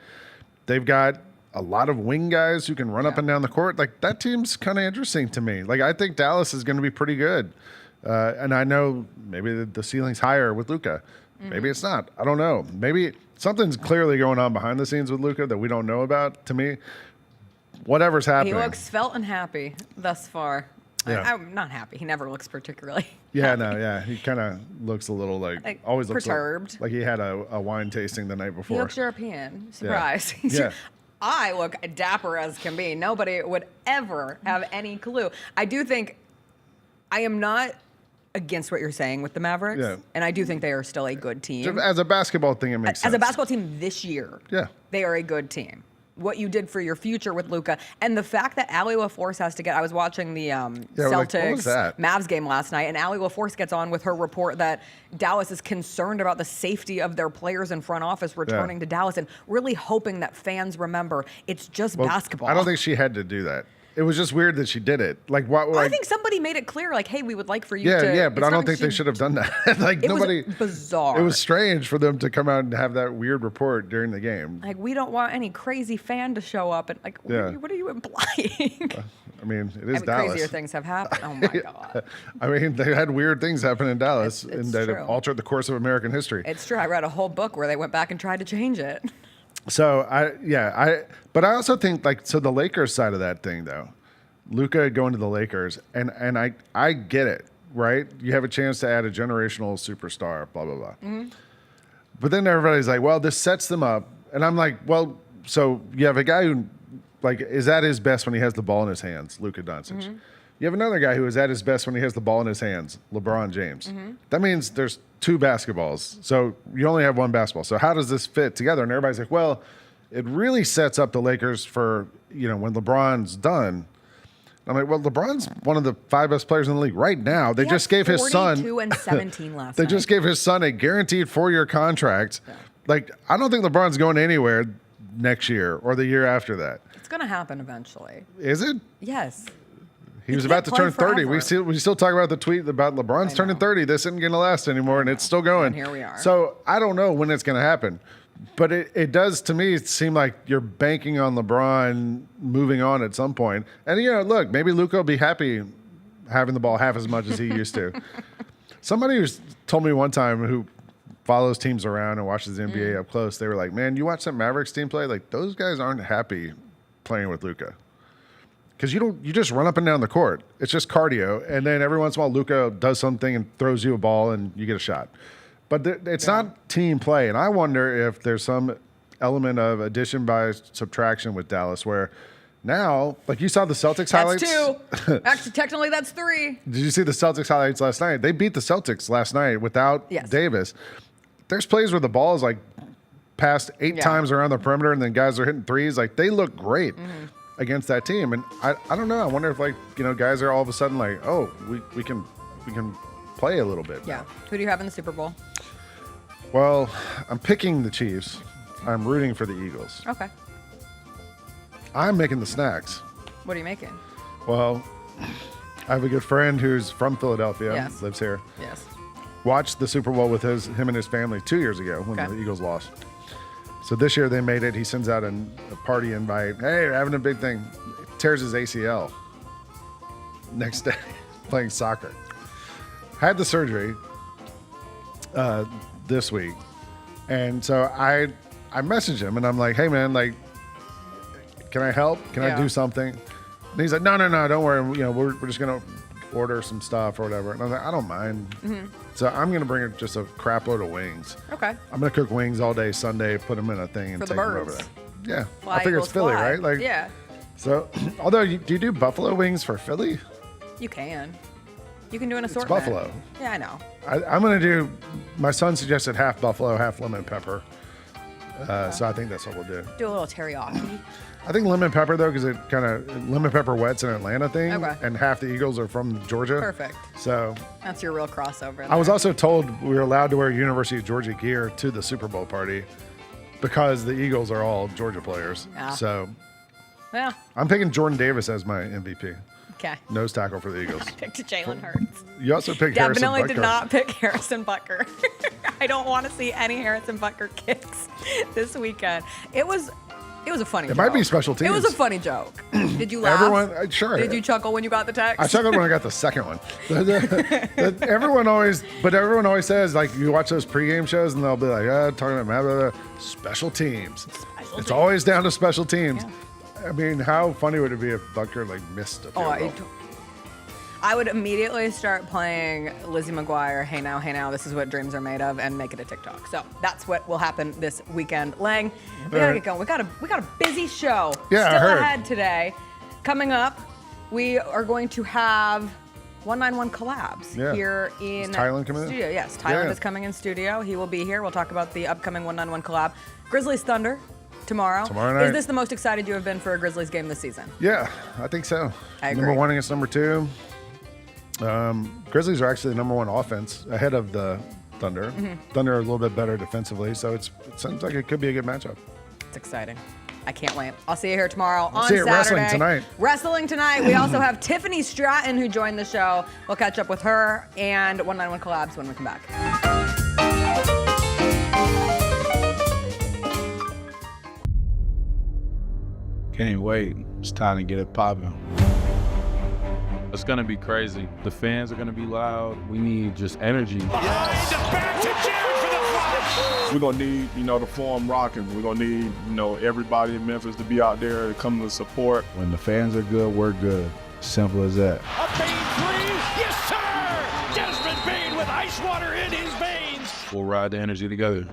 They've got a lot of wing guys who can run up and down the court. Like, that team's kind of interesting to me. Like, I think Dallas is going to be pretty good. And I know maybe the ceiling's higher with Luka. Maybe it's not. I don't know. Maybe something's clearly going on behind the scenes with Luka that we don't know about, to me. whatever's happening. He looks svelte and happy thus far. Yeah. I'm not happy. He never looks particularly. Yeah, no, yeah. He kind of looks a little like always looks perturbed. like he had a wine tasting the night before. He looks European. Surprise. Yeah. I look dapper as can be. Nobody would ever have any clue. I do think I am not against what you're saying with the Mavericks. Yeah. And I do think they are still a good team. As a basketball thing, it makes sense. As a basketball team this year, Yeah. they are a good team. What you did for your future with Luka, and the fact that Allie LaForce has to get. I was watching the Celtics what was that? Mavs game last night, and Allie LaForce gets on with her report that Dallas is concerned about the safety of their players in front office returning to Dallas, and really hoping that fans remember it's just basketball. I don't think she had to do that. It was just weird that she did it. Like, what? I think somebody made it clear, like, hey, we would like for you to. Yeah, but it's I not don't like think they she- should have done that. Like, It nobody. was bizarre. It was strange for them to come out and have that weird report during the game. Like, we don't want any crazy fan to show up, and like, Yeah. what are you implying? I mean, it is Dallas. Crazier things have happened. Oh my god. I mean, they had weird things happen in Dallas, and that true. have altered the course of American history. It's true. I read a whole book where they went back and tried to change it. So but I also think so the Lakers side of that thing though, Luka going to the Lakers, and I get it, right? You have a chance to add a generational superstar, blah blah blah. Mm-hmm. But then everybody's like, well, this sets them up, and I'm like, well, so you have a guy who is at his best when he has the ball in his hands, Luka Doncic. Mm-hmm. You have another guy who is at his best when he has the ball in his hands, LeBron James. Mm-hmm. That means there's two basketballs. So you only have one basketball. So how does this fit together? And everybody's like, well, it really sets up the Lakers for, when LeBron's done. I'm like, well, LeBron's one of the 5 best players in the league right now. They just gave his son 42 and 17 last They night. just gave his son a guaranteed 4-year contract. Yeah. Like, I don't think LeBron's going anywhere next year or the year after that. It's gonna happen eventually. Is it? Yes. He was can't about to play turn 30. forever. We still talk about the tweet about LeBron's turning 30. This isn't going to last anymore, and it's still going. And here we are. So I don't know when it's going to happen. But it does, to me, seem like you're banking on LeBron moving on at some point. And, look, maybe Luka will be happy having the ball half as much as he used to. Somebody who told me one time who follows teams around and watches the NBA up close, they were like, man, you watch that Mavericks team play? Like, those guys aren't happy playing with Luka. Because you just run up and down the court. It's just cardio. And then every once in a while, Luka does something and throws you a ball and you get a shot. But it's not team play. And I wonder if there's some element of addition by subtraction with Dallas where now, like you saw the Celtics highlights. That's 2. Actually, technically, that's 3. Did you see the Celtics highlights last night? They beat the Celtics last night without Davis. There's plays where the ball is like passed 8 times around the perimeter and then guys are hitting threes. Like they look great against that team. And I don't know. I wonder if guys are all of a sudden like, oh, we can play a little bit. Yeah. Who do you have in the Super Bowl? Well, I'm picking the Chiefs. I'm rooting for the Eagles. Okay. I'm making the snacks. What are you making? Well, I have a good friend who's from Philadelphia, Yes. lives here. Yes. Watched the Super Bowl with him and his family 2 years ago when the Eagles lost. So this year they made it. He sends out a party invite. Hey, we're having a big thing. Tears his ACL. Next day, playing soccer. Had the surgery this week. And so I messaged him and I'm like, hey man, like, can I help? Can I do something? And he's like, no, don't worry. We're just going to order some stuff or whatever. And I was like, I don't mind. So I'm going to bring just a crap load of wings. Okay. I'm going to cook wings all day Sunday, put them in a thing and For the take them over birds. there. Yeah. Fly, I figure Eagles, it's Philly, fly. right? Like, yeah. So, although, do you do buffalo wings for Philly? You can. You can do an It's assortment. buffalo. Yeah, I know. I'm going to do, my son suggested half buffalo, half lemon pepper. So I think that's what we'll do. Do a little teriyaki. I think lemon pepper, though, because it kind of, lemon pepper wet's an Atlanta thing. Okay. And half the Eagles are from Georgia. Perfect. So That's your real crossover. I was there. also told we were allowed to wear University of Georgia gear to the Super Bowl party because the Eagles are all Georgia players. Yeah. So Yeah. I'm picking Jordan Davis as my MVP. Okay. Nose tackle for the Eagles. I picked Jalen Hurts. You also picked Definitely Harrison did Butker. not pick Harrison Butker. I don't want to see any Harrison Butker kicks this weekend. It was a funny joke. It might be special teams. It was a funny joke. Did you laugh? Everyone, sure. Did you chuckle when you got the text? I chuckled when I got the second one. Everyone always says, like, you watch those pregame shows and they'll be like, talking about special teams. It's always down to special teams. Yeah. I mean, how funny would it be if Bucker missed a field goal? I would immediately start playing Lizzie McGuire, Hey Now, This Is What Dreams Are Made Of, and make it a TikTok. So that's what will happen this weekend. Lang, we gotta get going. We got a busy show still ahead today. Coming up, we are going to have 191 collabs here in Tyland coming studio. Yes, Tyland is coming in studio. He will be here. We'll talk about the upcoming 191 collab. Grizzlies Thunder tomorrow. Tomorrow night. Is this the most excited you have been for a Grizzlies game this season? Yeah, I think so. I agree. Number 1 against number 2. Grizzlies are actually the number 1 offense ahead of the Thunder. Thunder are a little bit better defensively, so it seems like it could be a good matchup. It's exciting. I can't wait. I'll see you here tomorrow on see you Saturday. Wrestling tonight. We also have Tiffany Stratton who joined the show. We'll catch up with her and 191 collabs when we come back. Can't wait. It's time to get it popping. It's gonna be crazy. The fans are gonna be loud. We need just energy. We're gonna need, the Forum rocking. We're gonna need, everybody in Memphis to be out there to come to support. When the fans are good, we're good. Simple as that. A Bane 3, yes sir! Desmond Bane with ice water in his veins. We'll ride the energy together.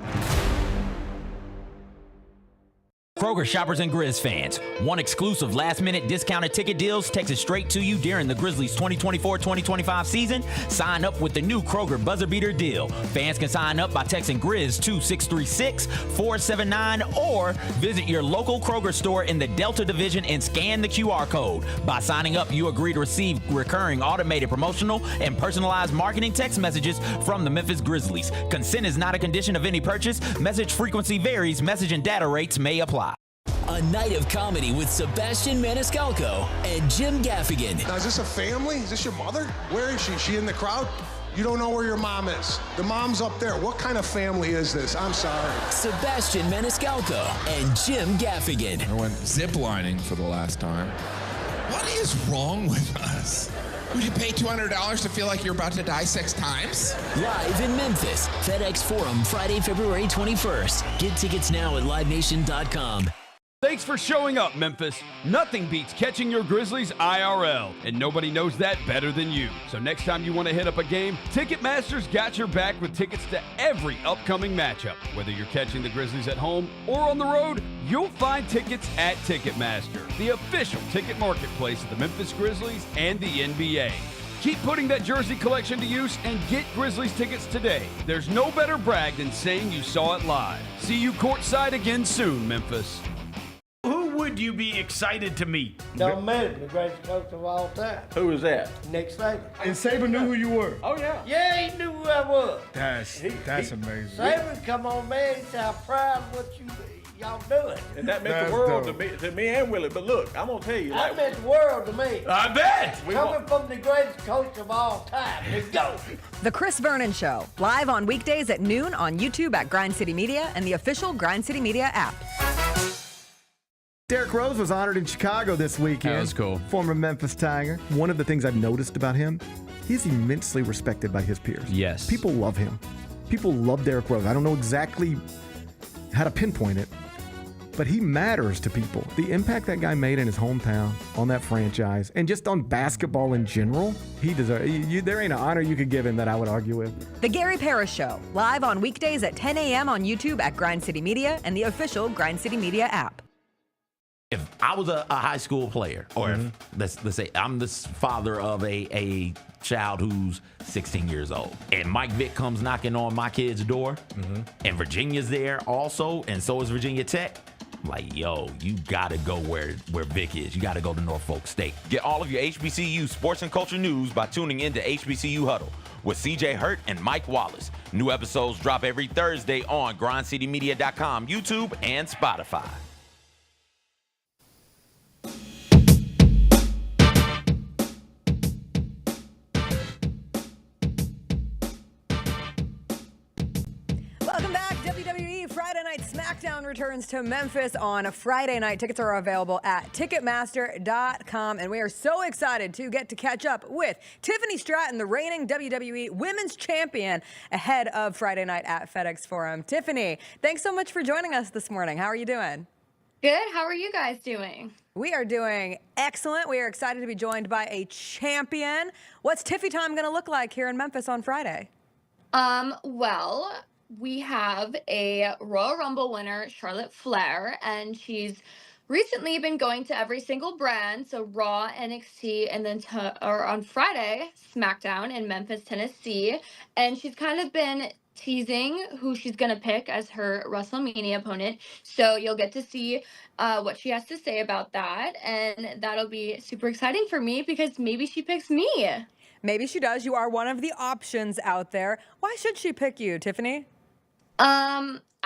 Kroger shoppers and Grizz fans, want exclusive last-minute discounted ticket deals texted straight to you during the Grizzlies 2024-2025 season? Sign up with the new Kroger Buzzer Beater deal. Fans can sign up by texting Grizz to 636-479 or visit your local Kroger store in the Delta Division and scan the QR code. By signing up, you agree to receive recurring automated promotional and personalized marketing text messages from the Memphis Grizzlies. Consent is not a condition of any purchase. Message frequency varies. Message and data rates may apply. A night of comedy with Sebastian Maniscalco and Jim Gaffigan. Now, is this a family? Is this your mother? Where is she? Is she in the crowd? You don't know where your mom is. The mom's up there. What kind of family is this? I'm sorry. Sebastian Maniscalco and Jim Gaffigan. I went ziplining for the last time. What is wrong with us? Would you pay $200 to feel like you're about to die 6 times? Live in Memphis, FedEx Forum, Friday, February 21st. Get tickets now at livenation.com. Thanks for showing up, Memphis. Nothing beats catching your Grizzlies IRL, and nobody knows that better than you. So next time you want to hit up a game, Ticketmaster's got your back with tickets to every upcoming matchup. Whether you're catching the Grizzlies at home or on the road, you'll find tickets at Ticketmaster, the official ticket marketplace of the Memphis Grizzlies and the NBA. Keep putting that jersey collection to use and get Grizzlies tickets today. There's no better brag than saying you saw it live. See you courtside again soon, Memphis. Who would you be excited to meet? Don't matter, the greatest coach of all time. Who is that? Nick Saban. And Saban knew who you were. Oh, yeah. Yeah, he knew who I was. That's amazing. Saban come on, man. He said, I'm proud of what y'all doing. And that meant the world to me and Willie. But look, I'm going to tell you. That meant the world to me. I bet. Coming from the greatest coach of all time. Let's go. The Chris Vernon Show, live on weekdays at noon on YouTube at Grind City Media and the official Grind City Media app. Derrick Rose was honored in Chicago this weekend. That was cool. Former Memphis Tiger. One of the things I've noticed about him, he's immensely respected by his peers. Yes. People love him. People love Derrick Rose. I don't know exactly how to pinpoint it, but he matters to people. The impact that guy made in his hometown, on that franchise, and just on basketball in general, he deserves. There ain't an honor you could give him that I would argue with. The Gary Parrish Show, live on weekdays at 10 a.m. on YouTube at Grind City Media and the official Grind City Media app. If I was a high school player, or if, let's say I'm the father of a child who's 16 years old, and Mike Vick comes knocking on my kid's door, and Virginia's there also, and so is Virginia Tech, I'm like, yo, you gotta go where Vick is. You gotta go to Norfolk State. Get all of your HBCU sports and culture news by tuning into HBCU Huddle with CJ Hurt and Mike Wallace. New episodes drop every Thursday on grindcitymedia.com, YouTube, and Spotify. SmackDown returns to Memphis on a Friday night. Tickets are available at Ticketmaster.com, and we are so excited to get to catch up with Tiffany Stratton, the reigning WWE Women's Champion, ahead of Friday night at FedEx Forum. Tiffany, thanks so much for joining us this morning. How are you doing? Good. How are you guys doing? We are doing excellent. We are excited to be joined by a champion. What's Tiffy time going to look like here in Memphis on Friday? Well, we have a Royal Rumble winner, Charlotte Flair, and she's recently been going to every single brand, so Raw, NXT, and then or on Friday, SmackDown in Memphis, Tennessee, and she's kind of been teasing who she's gonna pick as her WrestleMania opponent. So you'll get to see what she has to say about that, and that'll be super exciting for me because maybe she picks me. Maybe she does. You are one of the options out there. Why should she pick you, Tiffany?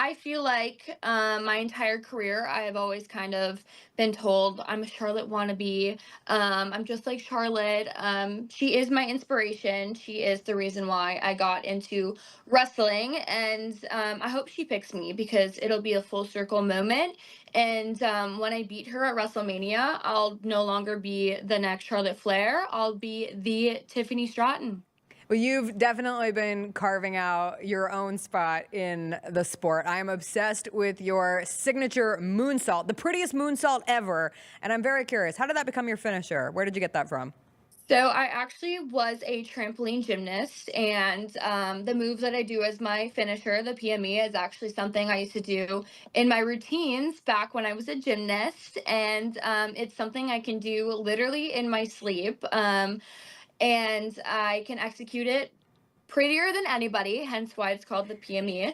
I feel like my entire career, I have always kind of been told I'm a Charlotte wannabe. I'm just like Charlotte. She is my inspiration. She is the reason why I got into wrestling. And I hope she picks me because it'll be a full circle moment. And when I beat her at WrestleMania, I'll no longer be the next Charlotte Flair. I'll be the Tiffany Stratton. Well, you've definitely been carving out your own spot in the sport. I am obsessed with your signature moonsault, the prettiest moonsault ever. And I'm very curious, how did that become your finisher? Where did you get that from? So I actually was a trampoline gymnast, and the move that I do as my finisher, the PME, is actually something I used to do in my routines back when I was a gymnast, and it's something I can do literally in my sleep. And I can execute it prettier than anybody, hence why it's called the PME,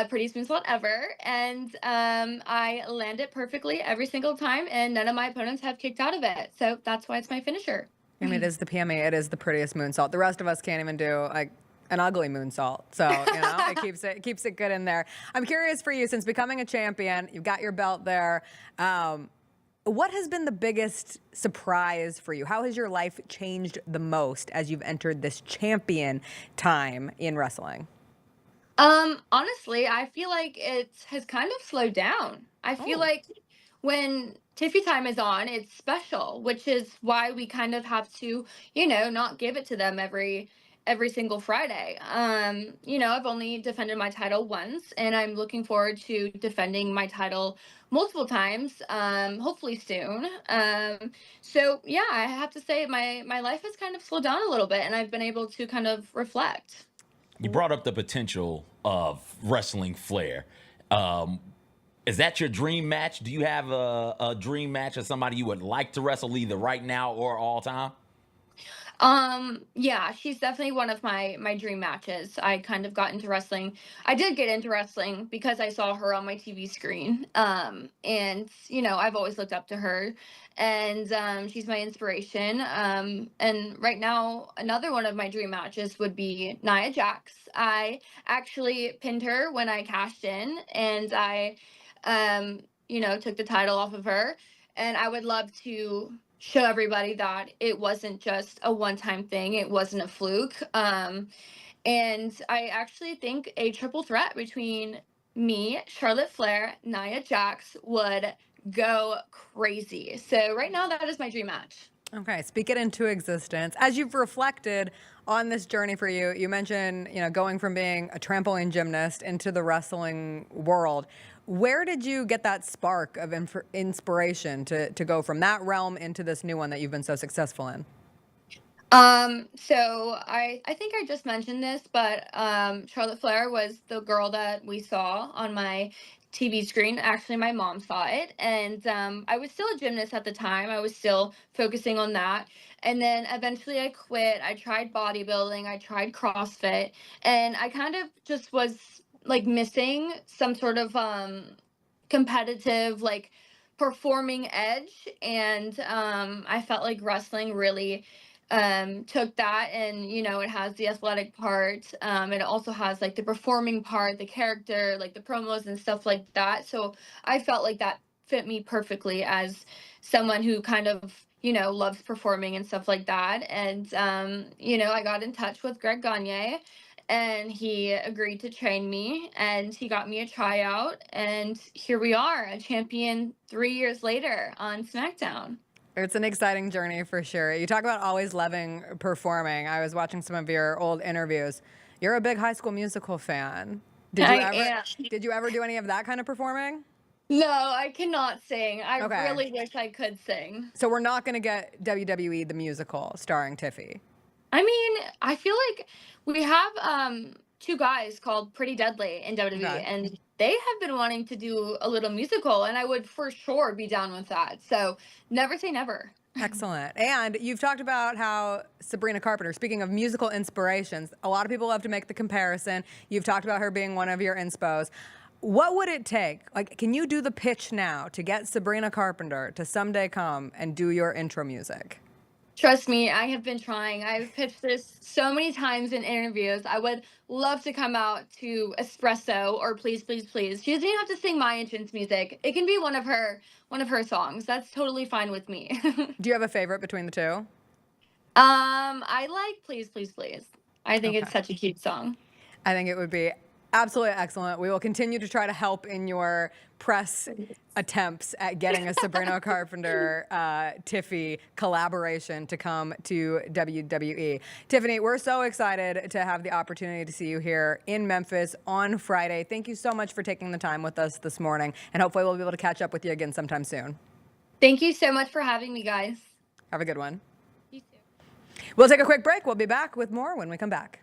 prettiest moonsault ever. And I land it perfectly every single time, and none of my opponents have kicked out of it. So that's why it's my finisher. I mean, it is the PME. It is the prettiest moonsault. The rest of us can't even do like an ugly moonsault. So, you know, it keeps it good in there. I'm curious for you, since becoming a champion, you've got your belt there. What has been the biggest surprise for you? How has your life changed the most as you've entered this champion time in wrestling? Honestly, I feel like it has kind of slowed down. I feel like when Tiffy time is on, it's special, which is why we kind of have to, you know, not give it to them every single Friday. You know, I've only defended my title once, and I'm looking forward to defending my title multiple times, hopefully soon. So yeah, I have to say my life has kind of slowed down a little bit, and I've been able to kind of reflect. You brought up the potential of wrestling Flair. Is that your dream match? Do you have a dream match of somebody you would like to wrestle either right now or all time? Yeah, she's definitely one of my dream matches. I kind of got into wrestling. I did get into wrestling because I saw her on my TV screen. And you know, I've always looked up to her, and she's my inspiration. And right now, another one of my dream matches would be Nia Jax. I actually pinned her when I cashed in, and I you know, took the title off of her, and I would love to show everybody that it wasn't just a one-time thing. It wasn't a fluke. And I actually think a triple threat between me, Charlotte Flair, Nia Jax would go crazy. So right now, that is my dream match. Okay, speak it into existence. As you've reflected on this journey for you, you mentioned, you know, going from being a trampoline gymnast into the wrestling world. Where did you get that spark of inspiration to go from that realm into this new one that you've been so successful in? So I think I just mentioned this, but Charlotte Flair was the girl that we saw on my TV screen. Actually, my mom saw it, and I was still a gymnast at the time. I was still focusing on that. And then eventually I quit. I tried bodybuilding, I tried CrossFit, and I kind of just was like missing some sort of competitive, like, performing edge. And I felt like wrestling really took that, and you know, it has the athletic part, it also has like the performing part, the character, like the promos and stuff like that. So I felt like that fit me perfectly as someone who kind of, you know, loves performing and stuff like that. And you know, I got in touch with Greg Gagne, and he agreed to train me, and he got me a tryout, and here we are, a champion 3 years later on SmackDown. It's an exciting journey for sure. You talk about always loving performing. I was watching some of your old interviews. You're a big High School Musical fan. Did you ever do any of that kind of performing? No, I cannot sing. I Okay. really wish I could sing. So we're not going to get WWE the musical starring Tiffy. I mean, I feel like we have two guys called Pretty Deadly in WWE, Okay. and they have been wanting to do a little musical, and I would for sure be down with that. So never say never. Excellent. And you've talked about how Sabrina Carpenter, speaking of musical inspirations, a lot of people love to make the comparison. You've talked about her being one of your inspos. What would it take? Like, can you do the pitch now to get Sabrina Carpenter to someday come and do your intro music? Trust me, I have been trying. I've pitched this so many times in interviews. I would love to come out to Espresso or Please, Please, Please. She doesn't even have to sing my entrance music. It can be one of her songs. That's totally fine with me. Do you have a favorite between the two? I like Please, Please, Please. I think it's such a cute song. I think it would be absolutely excellent. We will continue to try to help in your press attempts at getting a Sabrina Carpenter Tiffy collaboration to come to WWE. Tiffany, we're so excited to have the opportunity to see you here in Memphis on Friday. Thank you so much for taking the time with us this morning, and hopefully we'll be able to catch up with you again sometime soon. Thank you so much for having me, guys. Have a good one. You too. We'll take a quick break. We'll be back with more when we come back.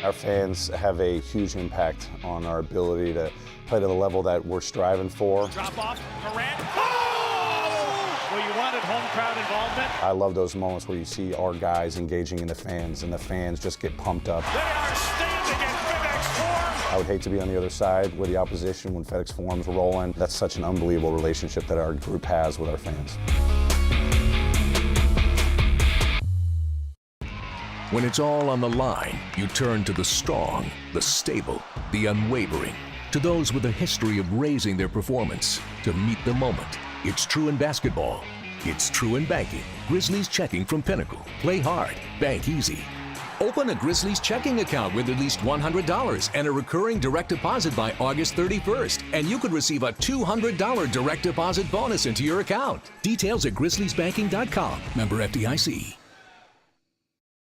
Our fans have a huge impact on our ability to play to the level that we're striving for. Drop off, Durant. Oh! Well, you wanted home crowd involvement. I love those moments where you see our guys engaging in the fans and the fans just get pumped up. They are standing in FedEx Forum. I would hate to be on the other side with the opposition when FedEx Forum's rolling. That's such an unbelievable relationship that our group has with our fans. When it's all on the line, you turn to the strong, the stable, the unwavering. To those with a history of raising their performance, to meet the moment. It's true in basketball. It's true in banking. Grizzlies checking from Pinnacle. Play hard, bank easy. Open a Grizzlies checking account with at least $100 and a recurring direct deposit by August 31st, and you could receive a $200 direct deposit bonus into your account. Details at grizzliesbanking.com. Member FDIC.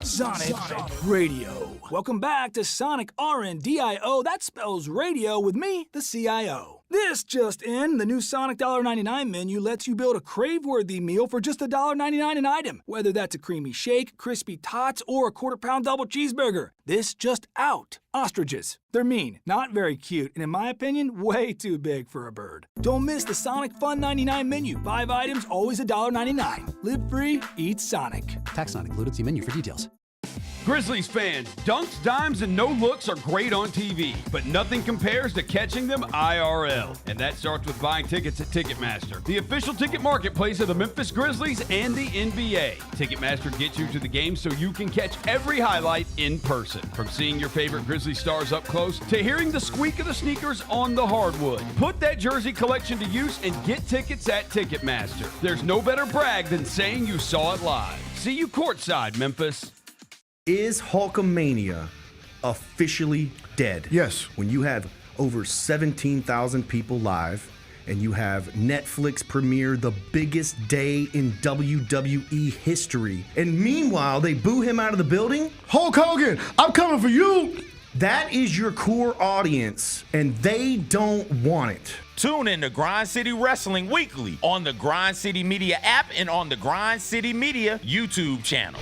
Sonic Radio. Welcome back to Sonic RNDIO. That spells radio with me, the CIO. This just in, the new Sonic $1.99 menu lets you build a crave-worthy meal for just $1.99 an item, whether that's a creamy shake, crispy tots, or a quarter-pound double cheeseburger. This just out. Ostriches. They're mean, not very cute, and in my opinion, way too big for a bird. Don't miss the Sonic Fun 99 menu. 5 items, always $1.99. Live free, eat Sonic. Tax not included. See menu for details. Grizzlies fans, dunks, dimes, and no looks are great on TV, but nothing compares to catching them IRL. And that starts with buying tickets at Ticketmaster, the official ticket marketplace of the Memphis Grizzlies and the NBA. Ticketmaster gets you to the game so you can catch every highlight in person. From seeing your favorite Grizzly stars up close to hearing the squeak of the sneakers on the hardwood. Put that jersey collection to use and get tickets at Ticketmaster. There's no better brag than saying you saw it live. See you courtside, Memphis. Is Hulkamania officially dead? Yes. When you have over 17,000 people live and you have Netflix premiere the biggest day in WWE history, and meanwhile they boo him out of the building? Hulk Hogan, I'm coming for you! That is your core audience, and they don't want it. Tune in to Grind City Wrestling weekly on the Grind City Media app and on the Grind City Media YouTube channel.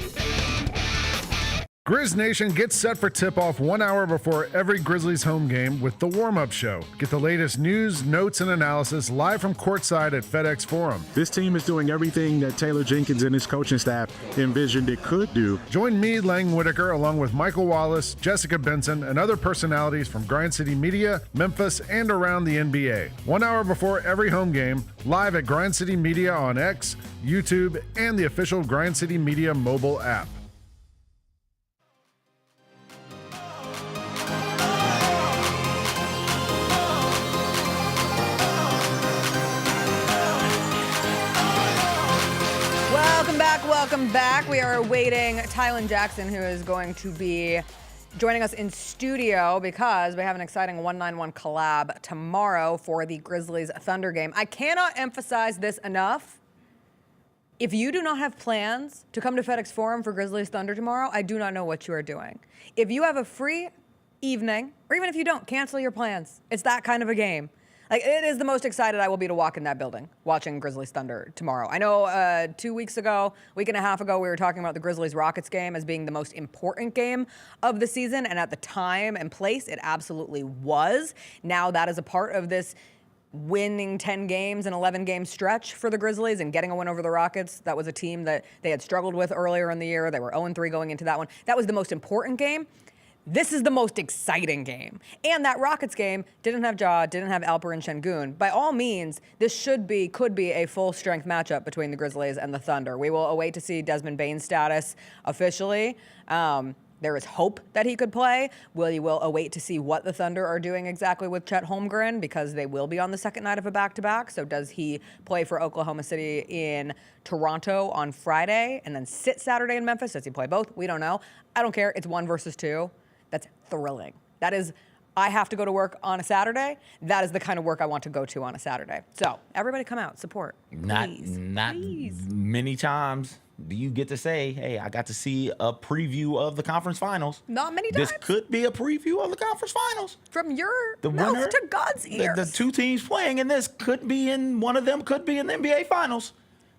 Grizz Nation gets set for tip-off 1 hour before every Grizzlies home game with the warm-up show. Get the latest news, notes, and analysis live from courtside at FedEx Forum. This team is doing everything that Taylor Jenkins and his coaching staff envisioned it could do. Join me, Lang Whitaker, along with Michael Wallace, Jessica Benson, and other personalities from Grind City Media, Memphis, and around the NBA. 1 hour before every home game, live at Grind City Media on X, YouTube, and the official Grind City Media mobile app. Welcome back. We are awaiting Tyland Jackson, who is going to be joining us in studio because we have an exciting 191 collab tomorrow for the Grizzlies Thunder game. I cannot emphasize this enough. If you do not have plans to come to FedEx Forum for Grizzlies Thunder tomorrow, I do not know what you are doing. If you have a free evening, or even if you don't, cancel your plans. It's that kind of a game. Like, it is the most excited I will be to walk in that building watching Grizzlies Thunder tomorrow. I know 2 week and a half ago, we were talking about the Grizzlies Rockets game as being the most important game of the season. And at the time and place, it absolutely was. Now that is a part of this winning 10 games and 11 game stretch for the Grizzlies and getting a win over the Rockets. That was a team that they had struggled with earlier in the year. They were 0-3 going into that one. That was the most important game. This is the most exciting game. And that Rockets game didn't have Ja, didn't have Alper and Şengün. By all means, this could be a full-strength matchup between the Grizzlies and the Thunder. We will await to see Desmond Bane's status officially. There is hope that he could play. We will await to see what the Thunder are doing exactly with Chet Holmgren, because they will be on the second night of a back-to-back. So does he play for Oklahoma City in Toronto on Friday and then sit Saturday in Memphis? Does he play both? We don't know. I don't care. It's 1 versus 2. That's thrilling. That is, I have to go to work on a Saturday. That is the kind of work I want to go to on a Saturday. So everybody come out, support. Please. Not many times do you get to say, hey, I got to see a preview of the conference finals. Not many times. This could be a preview of the conference finals. From your the mouth winner, to God's ears. The two teams playing in this could be in, one of them could be in the NBA finals.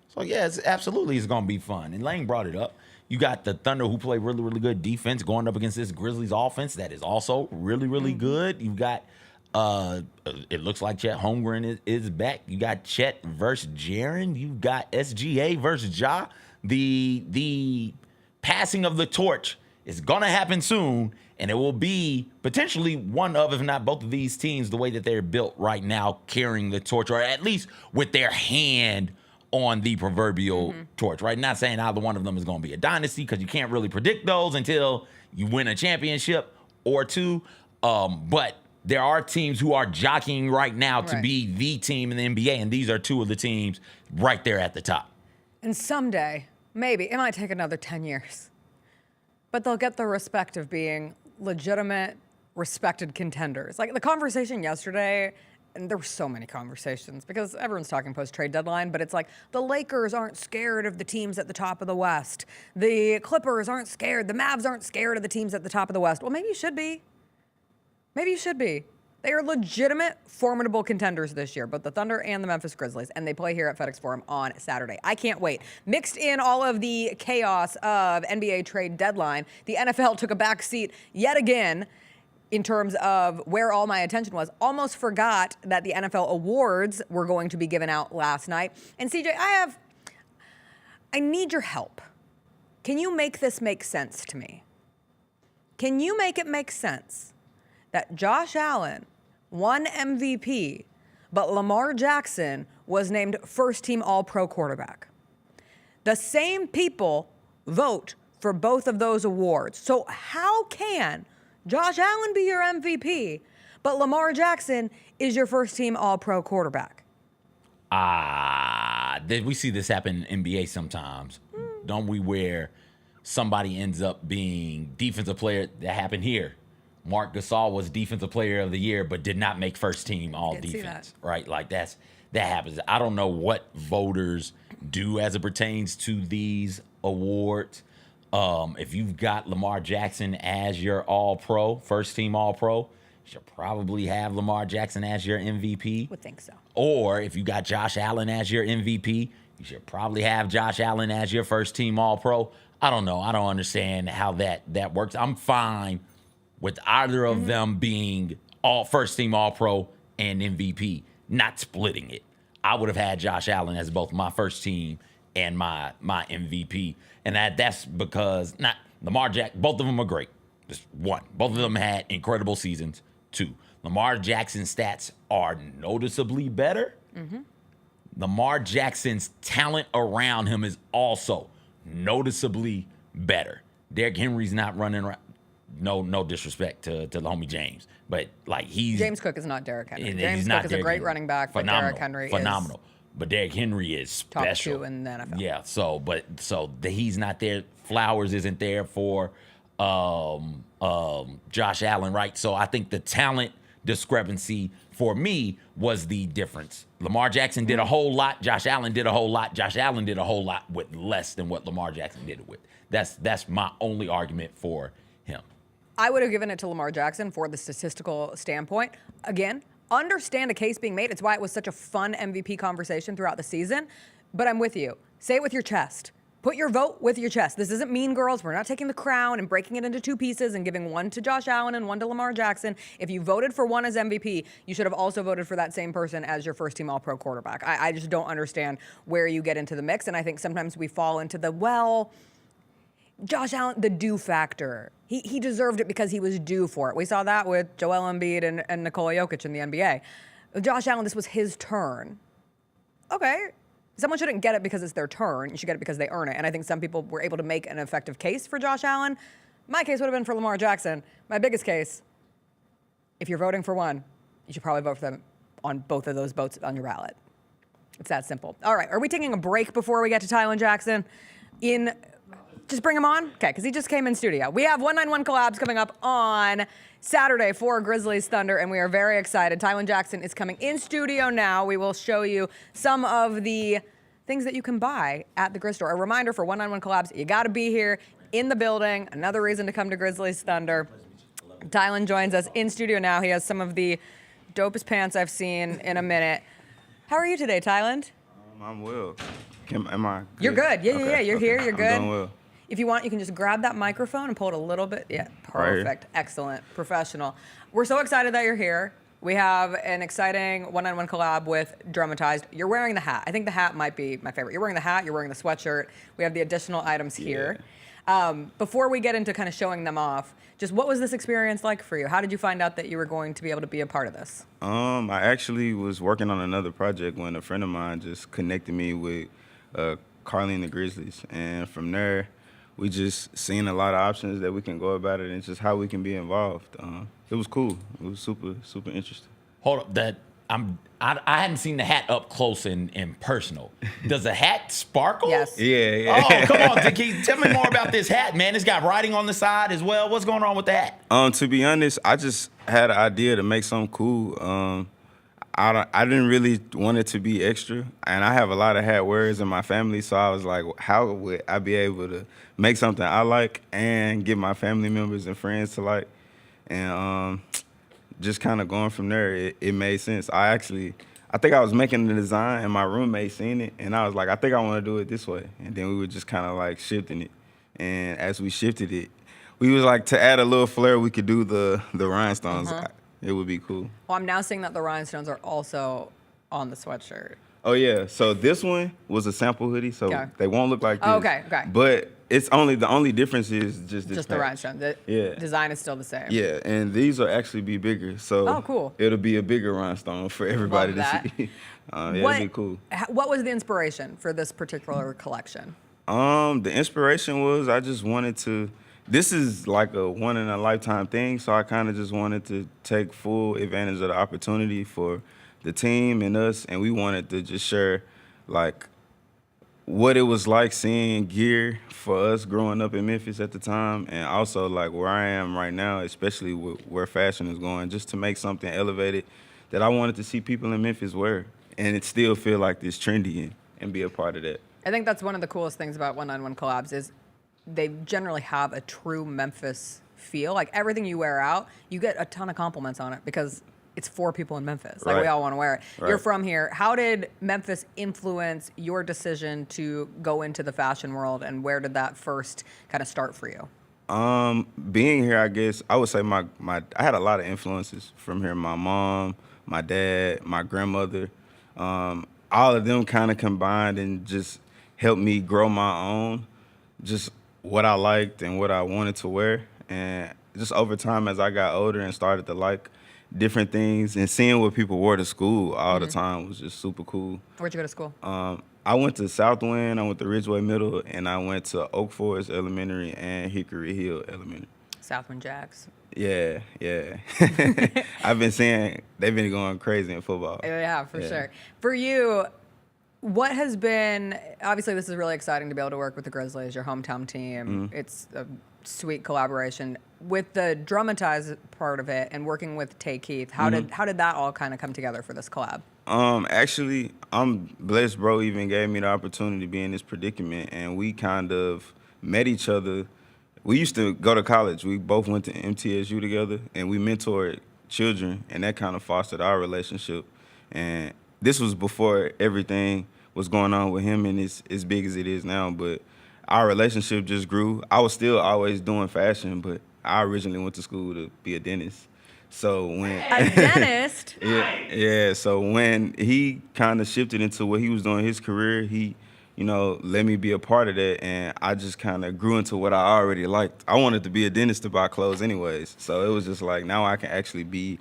So yeah, it's going to be fun. And Lane brought it up. You got the Thunder, who play really, really good defense, going up against this Grizzlies offense that is also really, really good. You got, it looks like Chet Holmgren is back. You got Chet versus Jaren. You got SGA versus Ja. The passing of the torch is going to happen soon, and it will be potentially one of, if not both of these teams, the way that they're built right now, carrying the torch, or at least with their hand on the proverbial torch, right? Not saying either one of them is going to be a dynasty, because you can't really predict those until you win a championship or two. But there are teams who are jockeying right now to be the team in the NBA, and these are two of the teams right there at the top. And someday, maybe, it might take another 10 years, but they'll get the respect of being legitimate, respected contenders. Like the conversation yesterday, and there were so many conversations because everyone's talking post-trade deadline, but it's like the Lakers aren't scared of the teams at the top of the West. The Clippers aren't scared. The Mavs aren't scared of the teams at the top of the West. Well, maybe you should be. Maybe you should be. They are legitimate, formidable contenders this year, both the Thunder and the Memphis Grizzlies, and they play here at FedEx Forum on Saturday. I can't wait. Mixed in all of the chaos of NBA trade deadline, the NFL took a back seat yet again in terms of where all my attention was. Almost forgot that the NFL awards were going to be given out last night. And CJ, I need your help. Can you make this make sense to me? Can you make it make sense that Josh Allen won MVP, but Lamar Jackson was named first-team All-Pro quarterback? The same people vote for both of those awards. So how can Josh Allen be your MVP, but Lamar Jackson is your first-team All-Pro quarterback? We see this happen in NBA sometimes, don't we, where somebody ends up being defensive player. That happened here. Marc Gasol was defensive player of the year, but did not make first-team All-Defense, right? Like that happens. I don't know what voters do as it pertains to these awards. If you've got Lamar Jackson as your All-Pro, first-team All-Pro, you should probably have Lamar Jackson as your MVP. Would think so. Or if you got Josh Allen as your MVP, you should probably have Josh Allen as your first-team All-Pro. I don't know. I don't understand how that works. I'm fine with either of them being first-team All-Pro and MVP, not splitting it. I would have had Josh Allen as both my first team and my MVP. And that's because Lamar Jackson, both of them are great. Just one. Both of them had incredible seasons. Two, Lamar Jackson's stats are noticeably better. Lamar Jackson's talent around him is also noticeably better. Derrick Henry's not running around. No disrespect to the homie James, but like James Cook is not Derrick Henry. James Cook is a great running back, but Derrick Henry phenomenal. But Derrick Henry is special. Top 2 in the NFL. Yeah, so he's not there. Flowers isn't there for Josh Allen, right? So I think the talent discrepancy for me was the difference. Lamar Jackson did a whole lot. Josh Allen did a whole lot. Josh Allen did a whole lot with less than what Lamar Jackson did it with. That's my only argument for him. I would have given it to Lamar Jackson for the statistical standpoint. Again, understand the case being made. It's why it was such a fun MVP conversation throughout the season. But I'm with you. Say it with your chest. Put your vote with your chest. This isn't Mean Girls. We're not taking the crown and breaking it into two pieces and giving one to Josh Allen and one to Lamar Jackson. If you voted for one as MVP, you should have also voted for that same person as your first team All-Pro quarterback. I just don't understand where you get into the mix. And I think sometimes we fall into the, Josh Allen, the due factor. He deserved it because he was due for it. We saw that with Joel Embiid and Nikola Jokic in the NBA. Josh Allen, this was his turn. Okay. Someone shouldn't get it because it's their turn. You should get it because they earn it. And I think some people were able to make an effective case for Josh Allen. My case would have been for Lamar Jackson. My biggest case, if you're voting for one, you should probably vote for them on both of those votes on your ballot. It's that simple. All right, are we taking a break before we get to Tyland Jackson? Just bring him on? Okay, because he just came in studio. We have 191 collabs coming up on Saturday for Grizzlies Thunder, and we are very excited. Tyland Jackson is coming in studio now. We will show you some of the things that you can buy at the Grizz store. A reminder for 191 collabs, you got to be here in the building. Another reason to come to Grizzlies Thunder. Tyland joins us in studio now. He has some of the dopest pants I've seen in a minute. How are you today, Tyland? I'm well. Am I good? You're good. Yeah. You're here. You're good. I'm doing well. If you want, you can just grab that microphone and pull it a little bit. Yeah, perfect. Right. Excellent. Professional. We're so excited that you're here. We have an exciting 191 collab with Dramatized. You're wearing the hat. I think the hat might be my favorite. You're wearing the hat. You're wearing the sweatshirt. We have the additional items here. Before we get into kind of showing them off, just what was this experience like for you? How did you find out that you were going to be able to be a part of this? I actually was working on another project when a friend of mine just connected me with Carly and the Grizzlies. And from there, we just seen a lot of options that we can go about it and just how we can be involved. It was cool. It was super interesting. Hold up, I hadn't seen the hat up close and personal. Does the hat sparkle? Yes. Yeah. Oh, come on, Dickie. Tell me more about this hat, man. It's got writing on the side as well. What's going on with that? To be honest, I just had an idea to make something cool. I didn't really want it to be extra, and I have a lot of hat wearers in my family, so I was like, how would I be able to make something I like and get my family members and friends to like? And just kind of going from there, it made sense. I think I was making the design, and my roommate seen it, and I was like, I think I want to do it this way. And then we were just kind of like shifting it. And as we shifted it, we was like, to add a little flair, we could do the rhinestones. It would be cool. Well, I'm now seeing that the rhinestones are also on the sweatshirt. Oh, yeah. So this one was a sample hoodie, so they won't look like this. Oh, okay. But the only difference is just this Just the rhinestone. The design is still the same. Yeah, and these will actually be bigger. So cool. It'll be a bigger rhinestone for everybody to see. It'll be cool. What was the inspiration for this particular collection? The inspiration was I just wanted to. This is like a one-in-a-lifetime thing, so I kind of just wanted to take full advantage of the opportunity for the team and us, and we wanted to just share, like, what it was like seeing gear for us growing up in Memphis at the time, and also, like, where I am right now, especially with where fashion is going, just to make something elevated that I wanted to see people in Memphis wear, and it still feel like this trendy and be a part of that. I think that's one of the coolest things about 191 collabs is they generally have a true Memphis feel. Like everything you wear out, you get a ton of compliments on it because it's for people in Memphis. Like we all want to wear it. Right. You're from here. How did Memphis influence your decision to go into the fashion world, and where did that first kind of start for you? Being here, I guess I would say I had a lot of influences from here. My mom, my dad, my grandmother, all of them kind of combined and just helped me grow my own, just what I liked and what I wanted to wear. And just over time, as I got older and started to like different things and seeing what people wore to school all the time was just super cool. Where'd you go to school? I went to Southwind, I went to Ridgeway Middle, and I went to Oak Forest Elementary and Hickory Hill Elementary. Southwind Jacks. Yeah. I've been seeing they've been going crazy in football. Yeah, for sure. For you, What has been, obviously this is really exciting to be able to work with the Grizzlies, your hometown team. It's a sweet collaboration. With the dramatize part of it and working with Tay Keith, how did that all kind of come together for this collab? Actually, I'm blessed, bro. Even gave me the opportunity to be in this predicament, and we kind of met each other. We used to go to college. We both went to MTSU together, and we mentored children, and that kind of fostered our relationship. And this was before everything was going on with him, and it's as big as it is now. But our relationship just grew. I was still always doing fashion, but I originally went to school to be a dentist. So when a dentist, yeah. So when he kind of shifted into what he was doing his career, he, let me be a part of that, and I just kind of grew into what I already liked. I wanted to be a dentist to buy clothes, anyways. So it was just like now I can actually be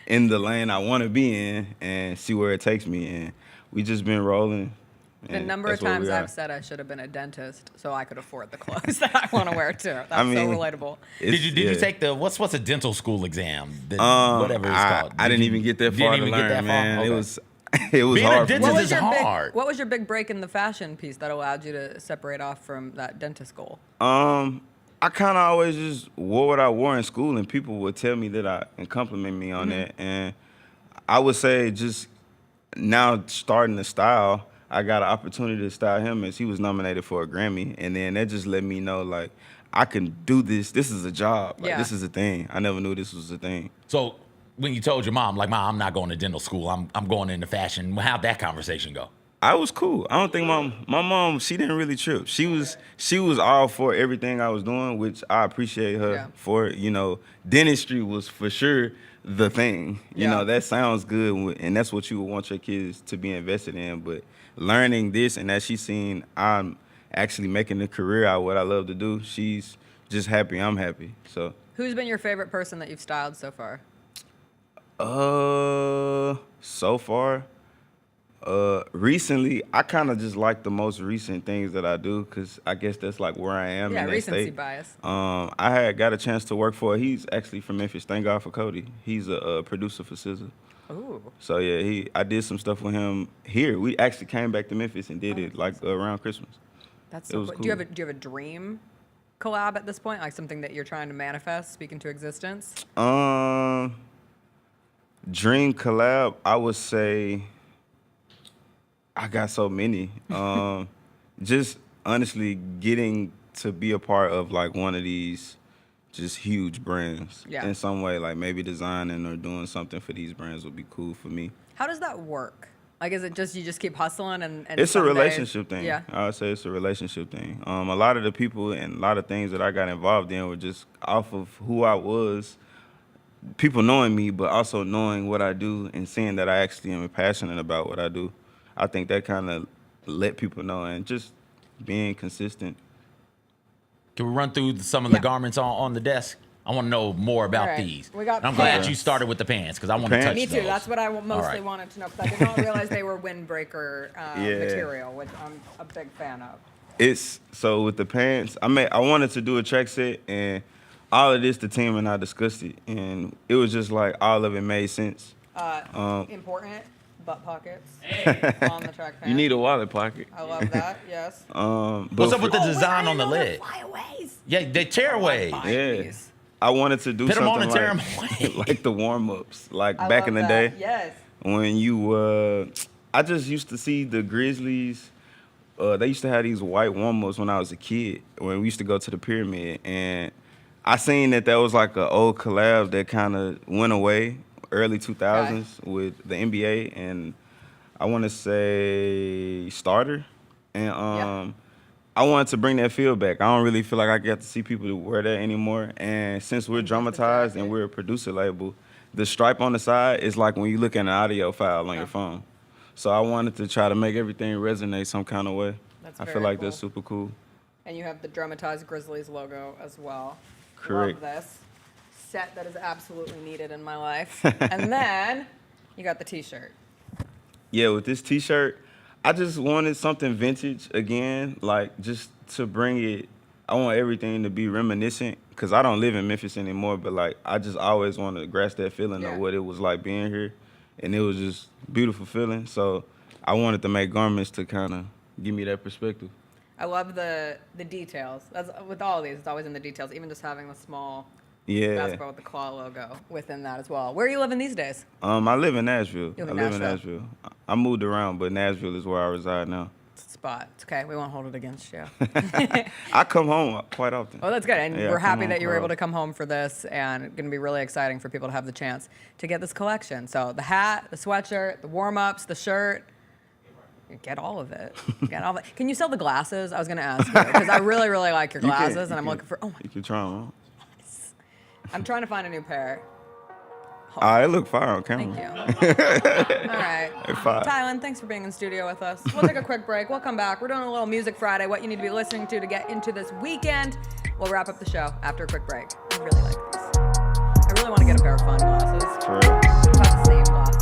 in the lane I want to be in and see where it takes me. And we just been rolling. The number of times I've said I should have been a dentist so I could afford the clothes that I want to wear too. That's so relatable. Did you take the what's a dental school exam? Whatever it's called. I didn't even get that far to learn, man. Okay. It was being hard. A dentist is hard. What was your big break in the fashion piece that allowed you to separate off from that dentist goal? I kind of always just wore what I wore in school, and people would tell me that and compliment me on that. And I would say just now starting to style, I got an opportunity to style him as he was nominated for a Grammy. And then that just let me know, like, I can do this. This is a job. Like, this is a thing. I never knew this was a thing. So when you told your mom, like, Mom, I'm not going to dental school. I'm going into fashion. How'd that conversation go? I was cool. I don't think my mom, she didn't really trip. She was all for everything I was doing, which I appreciate her for. Dentistry was for sure the thing. That sounds good, and that's what you would want your kids to be invested in. But learning this, and as she's seen I'm actually making a career out of what I love to do, she's just happy I'm happy. So who's been your favorite person that you've styled so far? So far, recently, I kind of just like the most recent things that I do, because I guess that's like where I am. Yeah, in that recency state. bias. I had got a chance to work for, he's actually from Memphis. Thank God for Cody. He's a producer for SZA. Ooh. So yeah, I did some stuff with him here. We actually came back to Memphis and did it like around Christmas. That's so cool. Do you have a dream collab at this point? Like something that you're trying to manifest, speak into existence? Dream collab, I would say I got so many. Just honestly getting to be a part of like one of these just huge brands in some way, like maybe designing or doing something for these brands would be cool for me. How does that work? Like, is it just you just keep hustling and it's a relationship thing. Yeah. I would say it's a relationship thing. A lot of the people and a lot of things that I got involved in were just off of who I was, people knowing me, but also knowing what I do and seeing that I actually am passionate about what I do. I think that kind of let people know, and just being consistent. Can we run through some of the garments on the desk? I want to know more about these. We got I'm glad you started with the pants, because I want to touch Me too. those. That's what I mostly wanted to know, because I did not realize they were windbreaker material, which I'm a big fan of. So with the pants, I wanted to do a track set, and all of this, the team and I discussed it, and it was just like all of it made sense. Important butt pockets on the track pants. You need a wallet pocket. I love that. Yes. What's up with the design on the lid? Flyaways. Yeah, they tearaways. Yeah. I wanted to do Put them on something and tear them away. like the warm-ups, like back in the day. Yes. When you, I just used to see the Grizzlies. They used to have these white warm-ups when I was a kid, when we used to go to the Pyramid, and I seen that was like an old collab that kind of went away early 2000s with the NBA, and I want to say Starter, and I wanted to bring that feel back. I don't really feel like I get to see people wear that anymore, and since we're dramatized and we're a producer label, the stripe on the side is like when you look at an audio file on your phone. So I wanted to try to make everything resonate some kind of way. I feel like that's super cool. And you have the dramatized Grizzlies logo as well. Correct. Love this set that is absolutely needed in my life. And then you got the t-shirt. Yeah, with this t-shirt, I just wanted something vintage again, like just to bring it. I want everything to be reminiscent, because I don't live in Memphis anymore, but like I just always wanted to grasp that feeling of what it was like being here, and it was just beautiful feeling. So I wanted to make garments to kind of give me that perspective. I love the details. That's with all of these. It's always in the details. Even just having the small basketball with the claw logo within that as well. Where are you living these days? I live in Nashville. You live I in live in Nashville. I moved around, but Nashville is where I reside now. It's a spot. It's okay. We won't hold it against you. I come home quite often. Well, that's good. And Yeah, we're I come happy home that you were quite able to come home for this, and it's going to be really exciting for people to have the chance to get this collection. So the hat, the sweatshirt, the warm-ups, the shirt. Get all of it. Get all of it. Can you sell the glasses? I was going to ask you, because I really, really like your glasses, and I'm looking for. Oh my. You can try them on. I'm trying to find a new pair. They look fire on camera. Thank you. All right. They're fire. Tyland, thanks for being in studio with us. We'll take a quick break. We'll come back. We're doing a little Music Friday, what you need to be listening to get into this weekend. We'll wrap up the show after a quick break. I really like these. I really want to get a pair of fun glasses. For real. About the same glasses.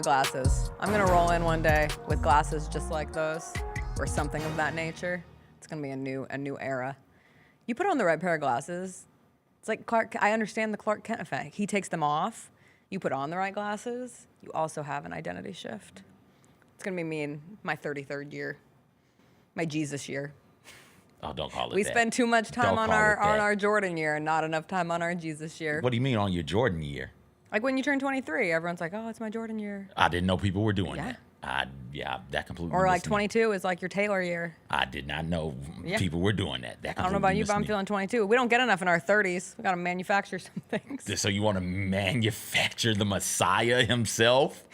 Glasses. I'm gonna roll in one day with glasses just like those, or something of that nature. It's gonna be a new era. You put on the right pair of glasses. It's like Clark. I understand the Clark Kent effect. He takes them off. You put on the right glasses. You also have an identity shift. It's gonna be me in my 33rd year, my Jesus year. Oh, don't call it We that. spend too much time Don't on call it that. our Jordan year and not enough time on our Jesus year. What do you mean on your Jordan year? Like when you turn 23, everyone's like, "Oh, it's my Jordan year." I didn't know people were doing that. That completely. Or like missed me. 22 is like your Taylor year. I did not know Yeah. people were doing that. That I don't know about you, but I'm feeling 22. We don't get enough in our 30s. We got to manufacture some things. So you want to manufacture the Messiah himself?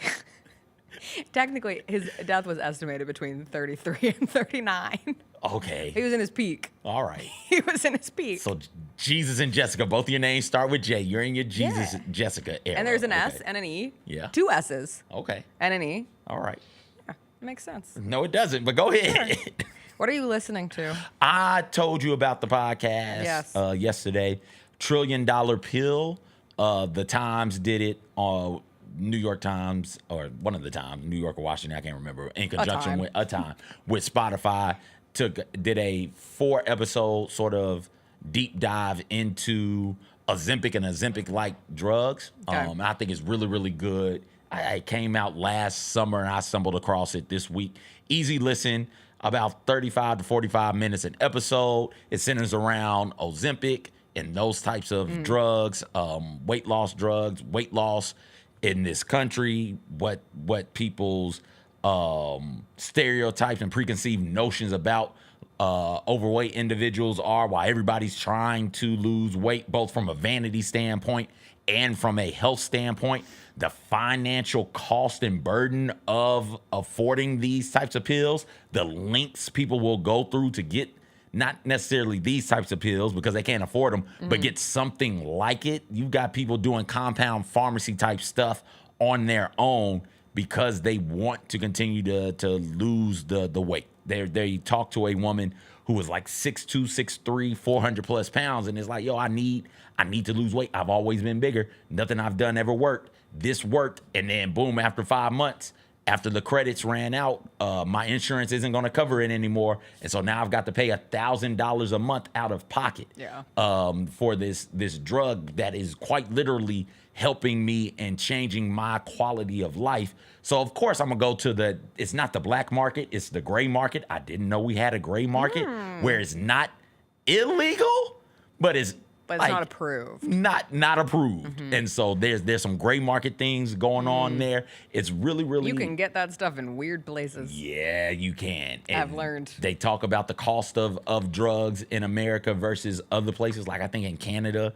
Technically, his death was estimated between 33 and 39. Okay. He was in his peak. All right. He was in his peak. So Jesus and Jessica, both of your names start with J. You're in your Jesus Jessica era. And there's an S Okay. and an E. Yeah. 2 S's. Okay. And an E. All right. Yeah, makes sense. No, it doesn't, but go ahead. Sure. What are you listening to? I told you about the podcast yesterday. $1 Trillion Pill. The Times did it. New York Times, or one of the Times, New York or Washington, I can't remember, in conjunction with with Spotify, did a 4-episode sort of deep dive into Ozempic and Ozempic-like drugs. Okay. And I think it's really, really good. It came out last summer, and I stumbled across it this week. Easy listen, about 35 to 45 minutes an episode. It centers around Ozempic and those types of drugs, weight loss in this country, what people's stereotypes and preconceived notions about overweight individuals are, why everybody's trying to lose weight, both from a vanity standpoint and from a health standpoint, the financial cost and burden of affording these types of pills, the lengths people will go through to get not necessarily these types of pills because they can't afford them, but get something like it. You've got people doing compound pharmacy type stuff on their own because they want to continue to lose the weight. They talk to a woman who was like 6'2", 6'3", 400 plus pounds, and it's like, yo, I need to lose weight. I've always been bigger. Nothing I've done ever worked. this worked, and then boom, after 5 months, after the credits ran out, my insurance isn't going to cover it anymore, and so now I've got to pay $1,000 a month out of pocket for this drug that is quite literally helping me and changing my quality of life. So of course I'm gonna go to it's not the black market, it's the gray market. I didn't know we had a gray market where it's not illegal, but it's like, not approved. Not approved. And so there's some gray market things going on there. It's really, really... You can get that stuff in weird places. Yeah, you can. And I've learned. They talk about the cost of drugs in America versus other places. Like I think in Canada,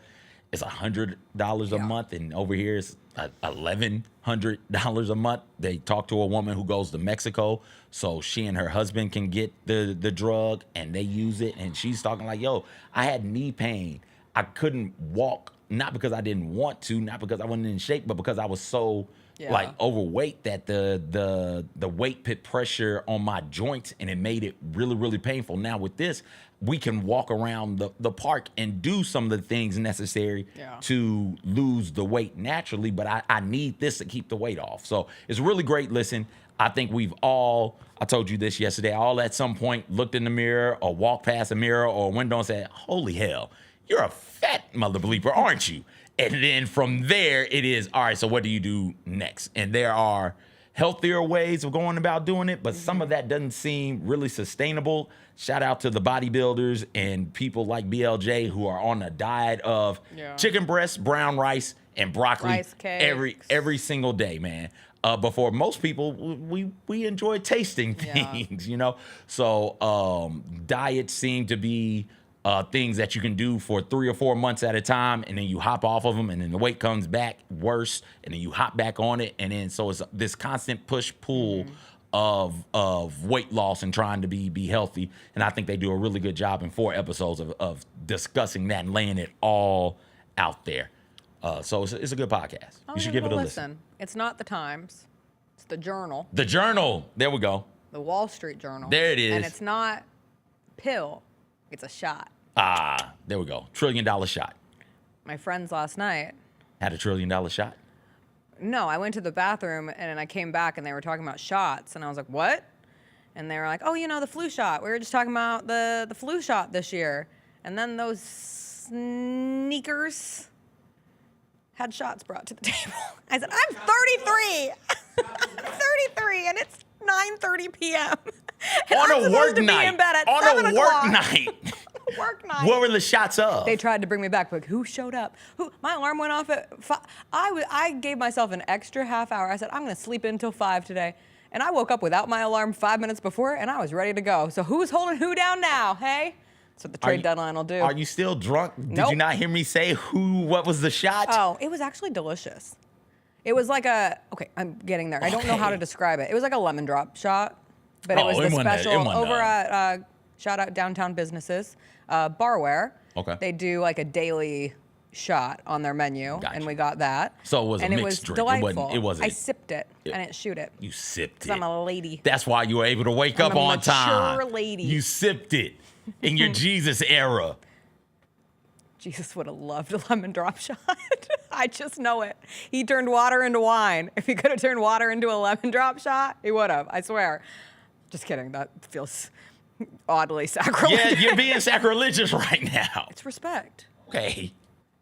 it's $100 a month, and over here it's $1,100 a month. They talk to a woman who goes to Mexico, so she and her husband can get the drug, and they use it. And she's talking like, yo, I had knee pain. I couldn't walk, not because I didn't want to, not because I wasn't in shape, but because I was so like overweight that the weight put pressure on my joints, and it made it really, really painful. Now with this, we can walk around the park and do some of the things necessary to lose the weight naturally, but I need this to keep the weight off. So it's really great. Listen, I think we've all, I told you this yesterday, all at some point looked in the mirror or walked past a mirror or a window and said, holy hell, you're a fat mother bleeper, aren't you? And then from there, it is, all right, so what do you do next? And there are healthier ways of going about doing it, but some of that doesn't seem really sustainable. Shout out to the bodybuilders and people like BLJ who are on a diet of chicken breast, brown rice, and broccoli every single day, man. But for most people, we enjoy tasting things, you know? So diets seem to be things that you can do for 3 or 4 months at a time, and then you hop off of them, and then the weight comes back worse, and then you hop back on it, and then so it's this constant push-pull of weight loss and trying to be healthy. And I think they do a really good job in 4 episodes of discussing that and laying it all out there. So it's a good podcast. You should give it a listen. It's not the Times. It's the Journal. The Journal. There we go. The Wall Street Journal. There it is. And it's not pill. It's a shot. Ah, there we go. $1 trillion shot. My friends last night had a $1 trillion shot? No, I went to the bathroom and I came back and they were talking about shots. And I was like, what? And they were like, oh, you know, the flu shot. We were just talking about the flu shot this year. And then those sneakers had shots brought to the table. I said, I'm 33. I'm 33 and it's 9:30 p.m. And on I'm a work to night. Be in bed at on 7 a o'clock. work night. Work night. What were the shots of? They tried to bring me back, but who showed up? My alarm went off at 5. I gave myself an extra half hour. I said, I'm going to sleep until 5 today. And I woke up without my alarm 5 minutes before, and I was ready to go. So who's holding who down now, hey? That's what the trade deadline will do. Are you still drunk? Nope. Did you not hear me say what was the shot? Oh, it was actually delicious. It was like okay, I'm getting there. I don't know how to describe it. It was like a lemon drop shot, but it was the special over at, shout out Downtown Businesses, Barware. Okay. They do like a daily shot on their menu, and we got that. So it was a mixed drink. Delightful. It wasn't. I sipped it. I didn't shoot it. You sipped it. 'Cause I'm a lady. That's why you were able to wake up on time. Mature lady. You sipped it in your Jesus era. Jesus would have loved a lemon drop shot. I just know it. He turned water into wine. If he could have turned water into a lemon drop shot, he would have. I swear. Just kidding. That feels oddly sacrilegious. Yeah, you're being sacrilegious right now. It's respect. Okay.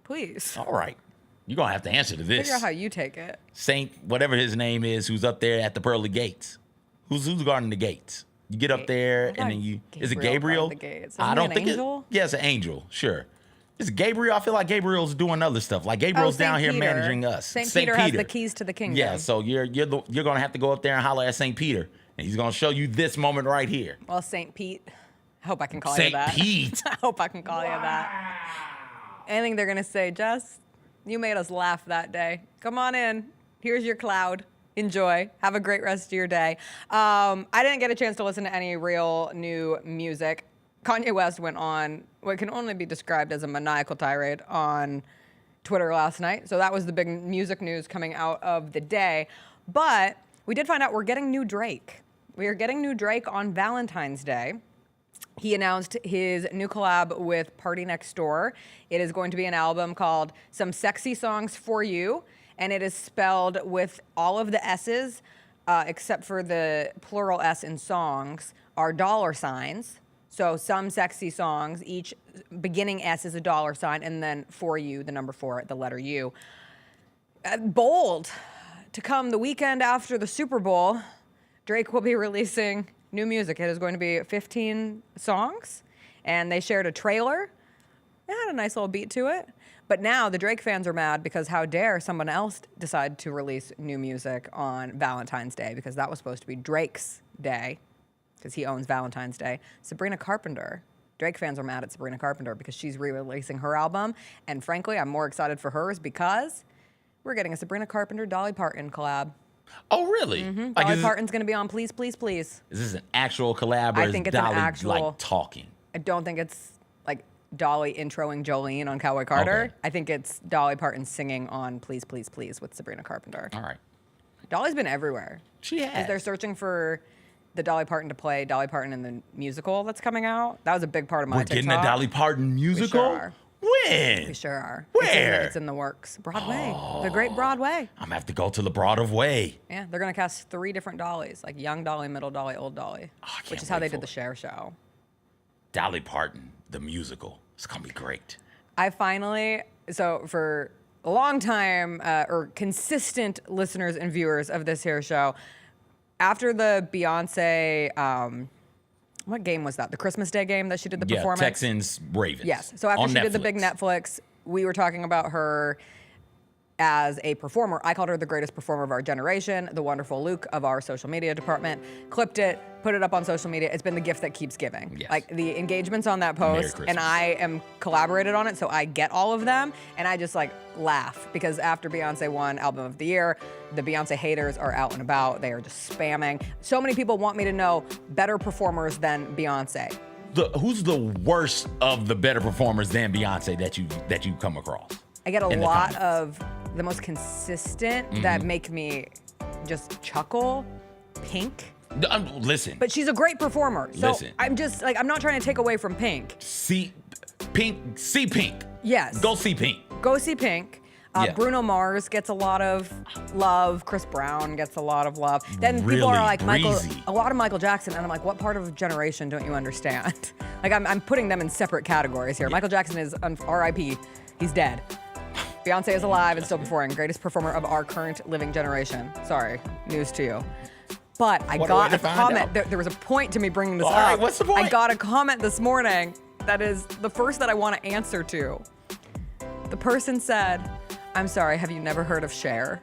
Please. All right. You're going to have to answer to this. Figure out how you take it. Saint, whatever his name is, who's up there at the pearly gates. Who's guarding the gates? You get up there and then you... Is it Gabriel? The gates. I don't think angel? Yeah, it's an angel. Sure. Is it Gabriel? I feel like Gabriel's doing other stuff. Like Gabriel's down here managing us. Saint Peter has the keys to the kingdom. Yeah, so you're going to have to go up there and holler at Saint Peter. And he's going to show you this moment right here. Well, Saint Pete. I hope I can call you that. Saint Pete. I hope I can call you that. I think they're going to say, Jess, you made us laugh that day. Come on in. Here's your cloud. Enjoy. Have a great rest of your day. I didn't get a chance to listen to any real new music. Kanye West went on what can only be described as a maniacal tirade on Twitter last night. So that was the big music news coming out of the day. But we did find out we're getting new Drake. We are getting new Drake on Valentine's Day. He announced his new collab with Partynextdoor. It is going to be an album called Some Sexy Songs for You. and it is spelled with all of the S's, except for the plural S in songs, are dollar signs. So some sexy songs, each beginning S is a dollar sign, and then for you, the number 4, the letter U. Bold. To come the weekend after the Super Bowl, Drake will be releasing new music. It is going to be 15 songs, and they shared a trailer. It had a nice little beat to it. But now the Drake fans are mad because how dare someone else decide to release new music on Valentine's Day, because that was supposed to be Drake's day, because he owns Valentine's Day. Sabrina Carpenter. Drake fans are mad at Sabrina Carpenter because she's re-releasing her album. And frankly, I'm more excited for hers because we're getting a Sabrina Carpenter, Dolly Parton collab. Oh, really? Mm-hmm. Like, Dolly Parton's going to be on Please, Please, Please. Is this an actual collab, or I think is it's Dolly an actual, like talking? I don't think it's like Dolly introing Jolene on Cowboy Carter. Okay. I think it's Dolly Parton singing on Please, Please, Please with Sabrina Carpenter. All right. Dolly's been everywhere. She has. They're searching for the Dolly Parton to play Dolly Parton in the musical that's coming out. That was a big part of my We're TikTok. getting a Dolly Parton musical? We sure are. When? We sure are. Where? It's in the works. Broadway. The Great Broadway. I'm gonna have to go to the Broadway. Yeah, they're gonna cast 3 different Dollys, like young Dolly, middle Dolly, old Dolly, which is how they did the Cher show. Dolly Parton, the musical. It's gonna be great. I finally, so for a long time, or consistent listeners and viewers of this here show, after the Beyonce, what game was that? The Christmas Day game that she did the performance? Texans, Ravens. Yes. So after on she did the big Netflix, we were talking about her as a performer. I called her the greatest performer of our generation. The wonderful Luke of our social media department clipped it, put it up on social media. It's been the gift that keeps giving. Yes. Like the engagements on that post, and I am collaborated on it, so I get all of them, and I just like laugh because after Beyonce won Album of the Year, the Beyonce haters are out and about. They are just spamming. So many people want me to know better performers than Beyonce. Who's the worst of the better performers than Beyonce that you come across? I get a lot of the most consistent that make me just chuckle. Pink. Listen. But she's a great performer. So Listen. I'm just like, I'm not trying to take away from Pink. See Pink. Yes. Go see Pink. Go see Pink. Yeah. Bruno Mars gets a lot of love. Chris Brown gets a lot of love. Then people Really are like, breezy. a lot of Michael Jackson. And I'm like, what part of generation don't you understand? Like, I'm putting them in separate categories here. Michael Jackson is R.I.P. He's dead. Beyonce is alive and still performing. Greatest performer of our current living generation. Sorry, news to you. But I got a comment. There was a point to me bringing this up. All right, what's the point? I got a comment this morning that is the first that I want to answer to. The person said, I'm sorry, have you never heard of Cher?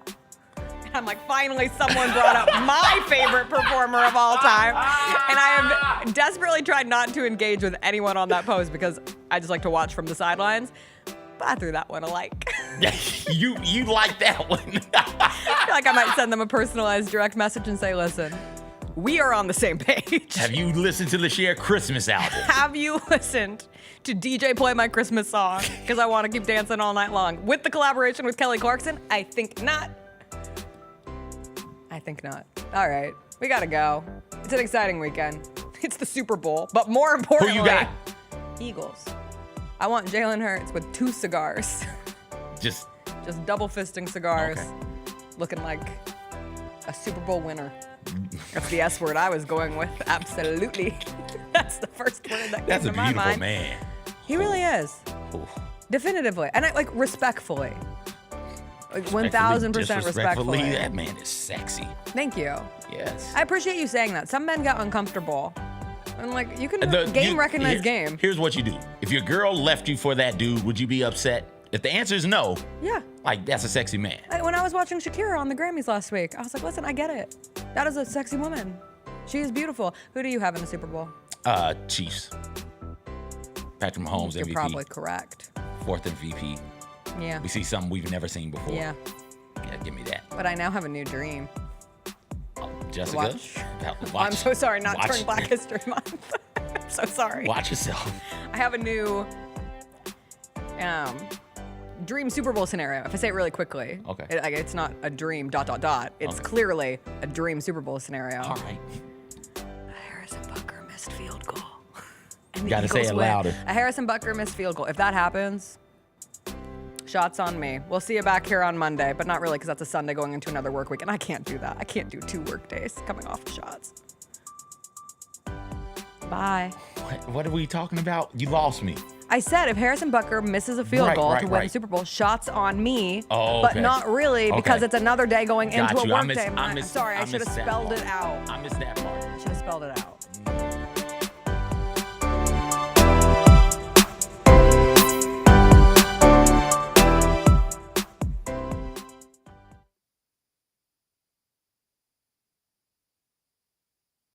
And I'm like, finally someone brought up my favorite performer of all time. And I have desperately tried not to engage with anyone on that post because I just like to watch from the sidelines. But I threw that one a like. you like that one. I feel like I might send them a personalized direct message and say, listen, we are on the same page. Have you listened to the Cher Christmas album? Have you listened to DJ Play My Christmas Song? Because I want to keep dancing all night long. With the collaboration with Kelly Clarkson? I think not. All right, we gotta go. It's an exciting weekend. It's the Super Bowl, but more importantly, Who you got? Eagles. I want Jalen Hurts with 2 cigars. Just double fisting cigars. Okay. Looking like a Super Bowl winner. That's the S word I was going with. Absolutely. That's the first word that That's came a to my beautiful mind. man. He really is. Oof. Definitively. And I like respectfully. Like 1000% respectfully. That man is sexy. Thank you. Yes. I appreciate you saying that. Some men got uncomfortable. And like, you can recognize game. Here's what you do. If your girl left you for that dude, would you be upset? If the answer is no, Yeah. like that's a sexy man. Like, when I was watching Shakira on the Grammys last week, I was like, listen, I get it. That is a sexy woman. She is beautiful. Who do you have in the Super Bowl? Chiefs. Patrick Mahomes, You're MVP. probably correct. 4th MVP. Yeah. We see something we've never seen before. Yeah. Yeah, give me that. But I now have a new dream. Jessica? I'm so sorry, not during Black History Month. I'm so sorry. Watch yourself. I have a new dream Super Bowl scenario. If I say it really quickly. Okay. It's not a dream ... It's Okay. clearly a dream Super Bowl scenario. All right. A Harrison Butker missed field goal. You gotta say it louder. A Harrison Butker missed field goal. If that happens, Shots on me. We'll see you back here on Monday, but not really because that's a Sunday going into another work week, and I can't do that. I can't do 2 work days coming off of shots. Bye. What are we talking about? You lost me. I said if Harrison Butker misses a field goal to win the Super Bowl, shots on me, but not really because it's another day going into a work day. I'm sorry, I should have spelled it out. I missed that part. I should have spelled it out.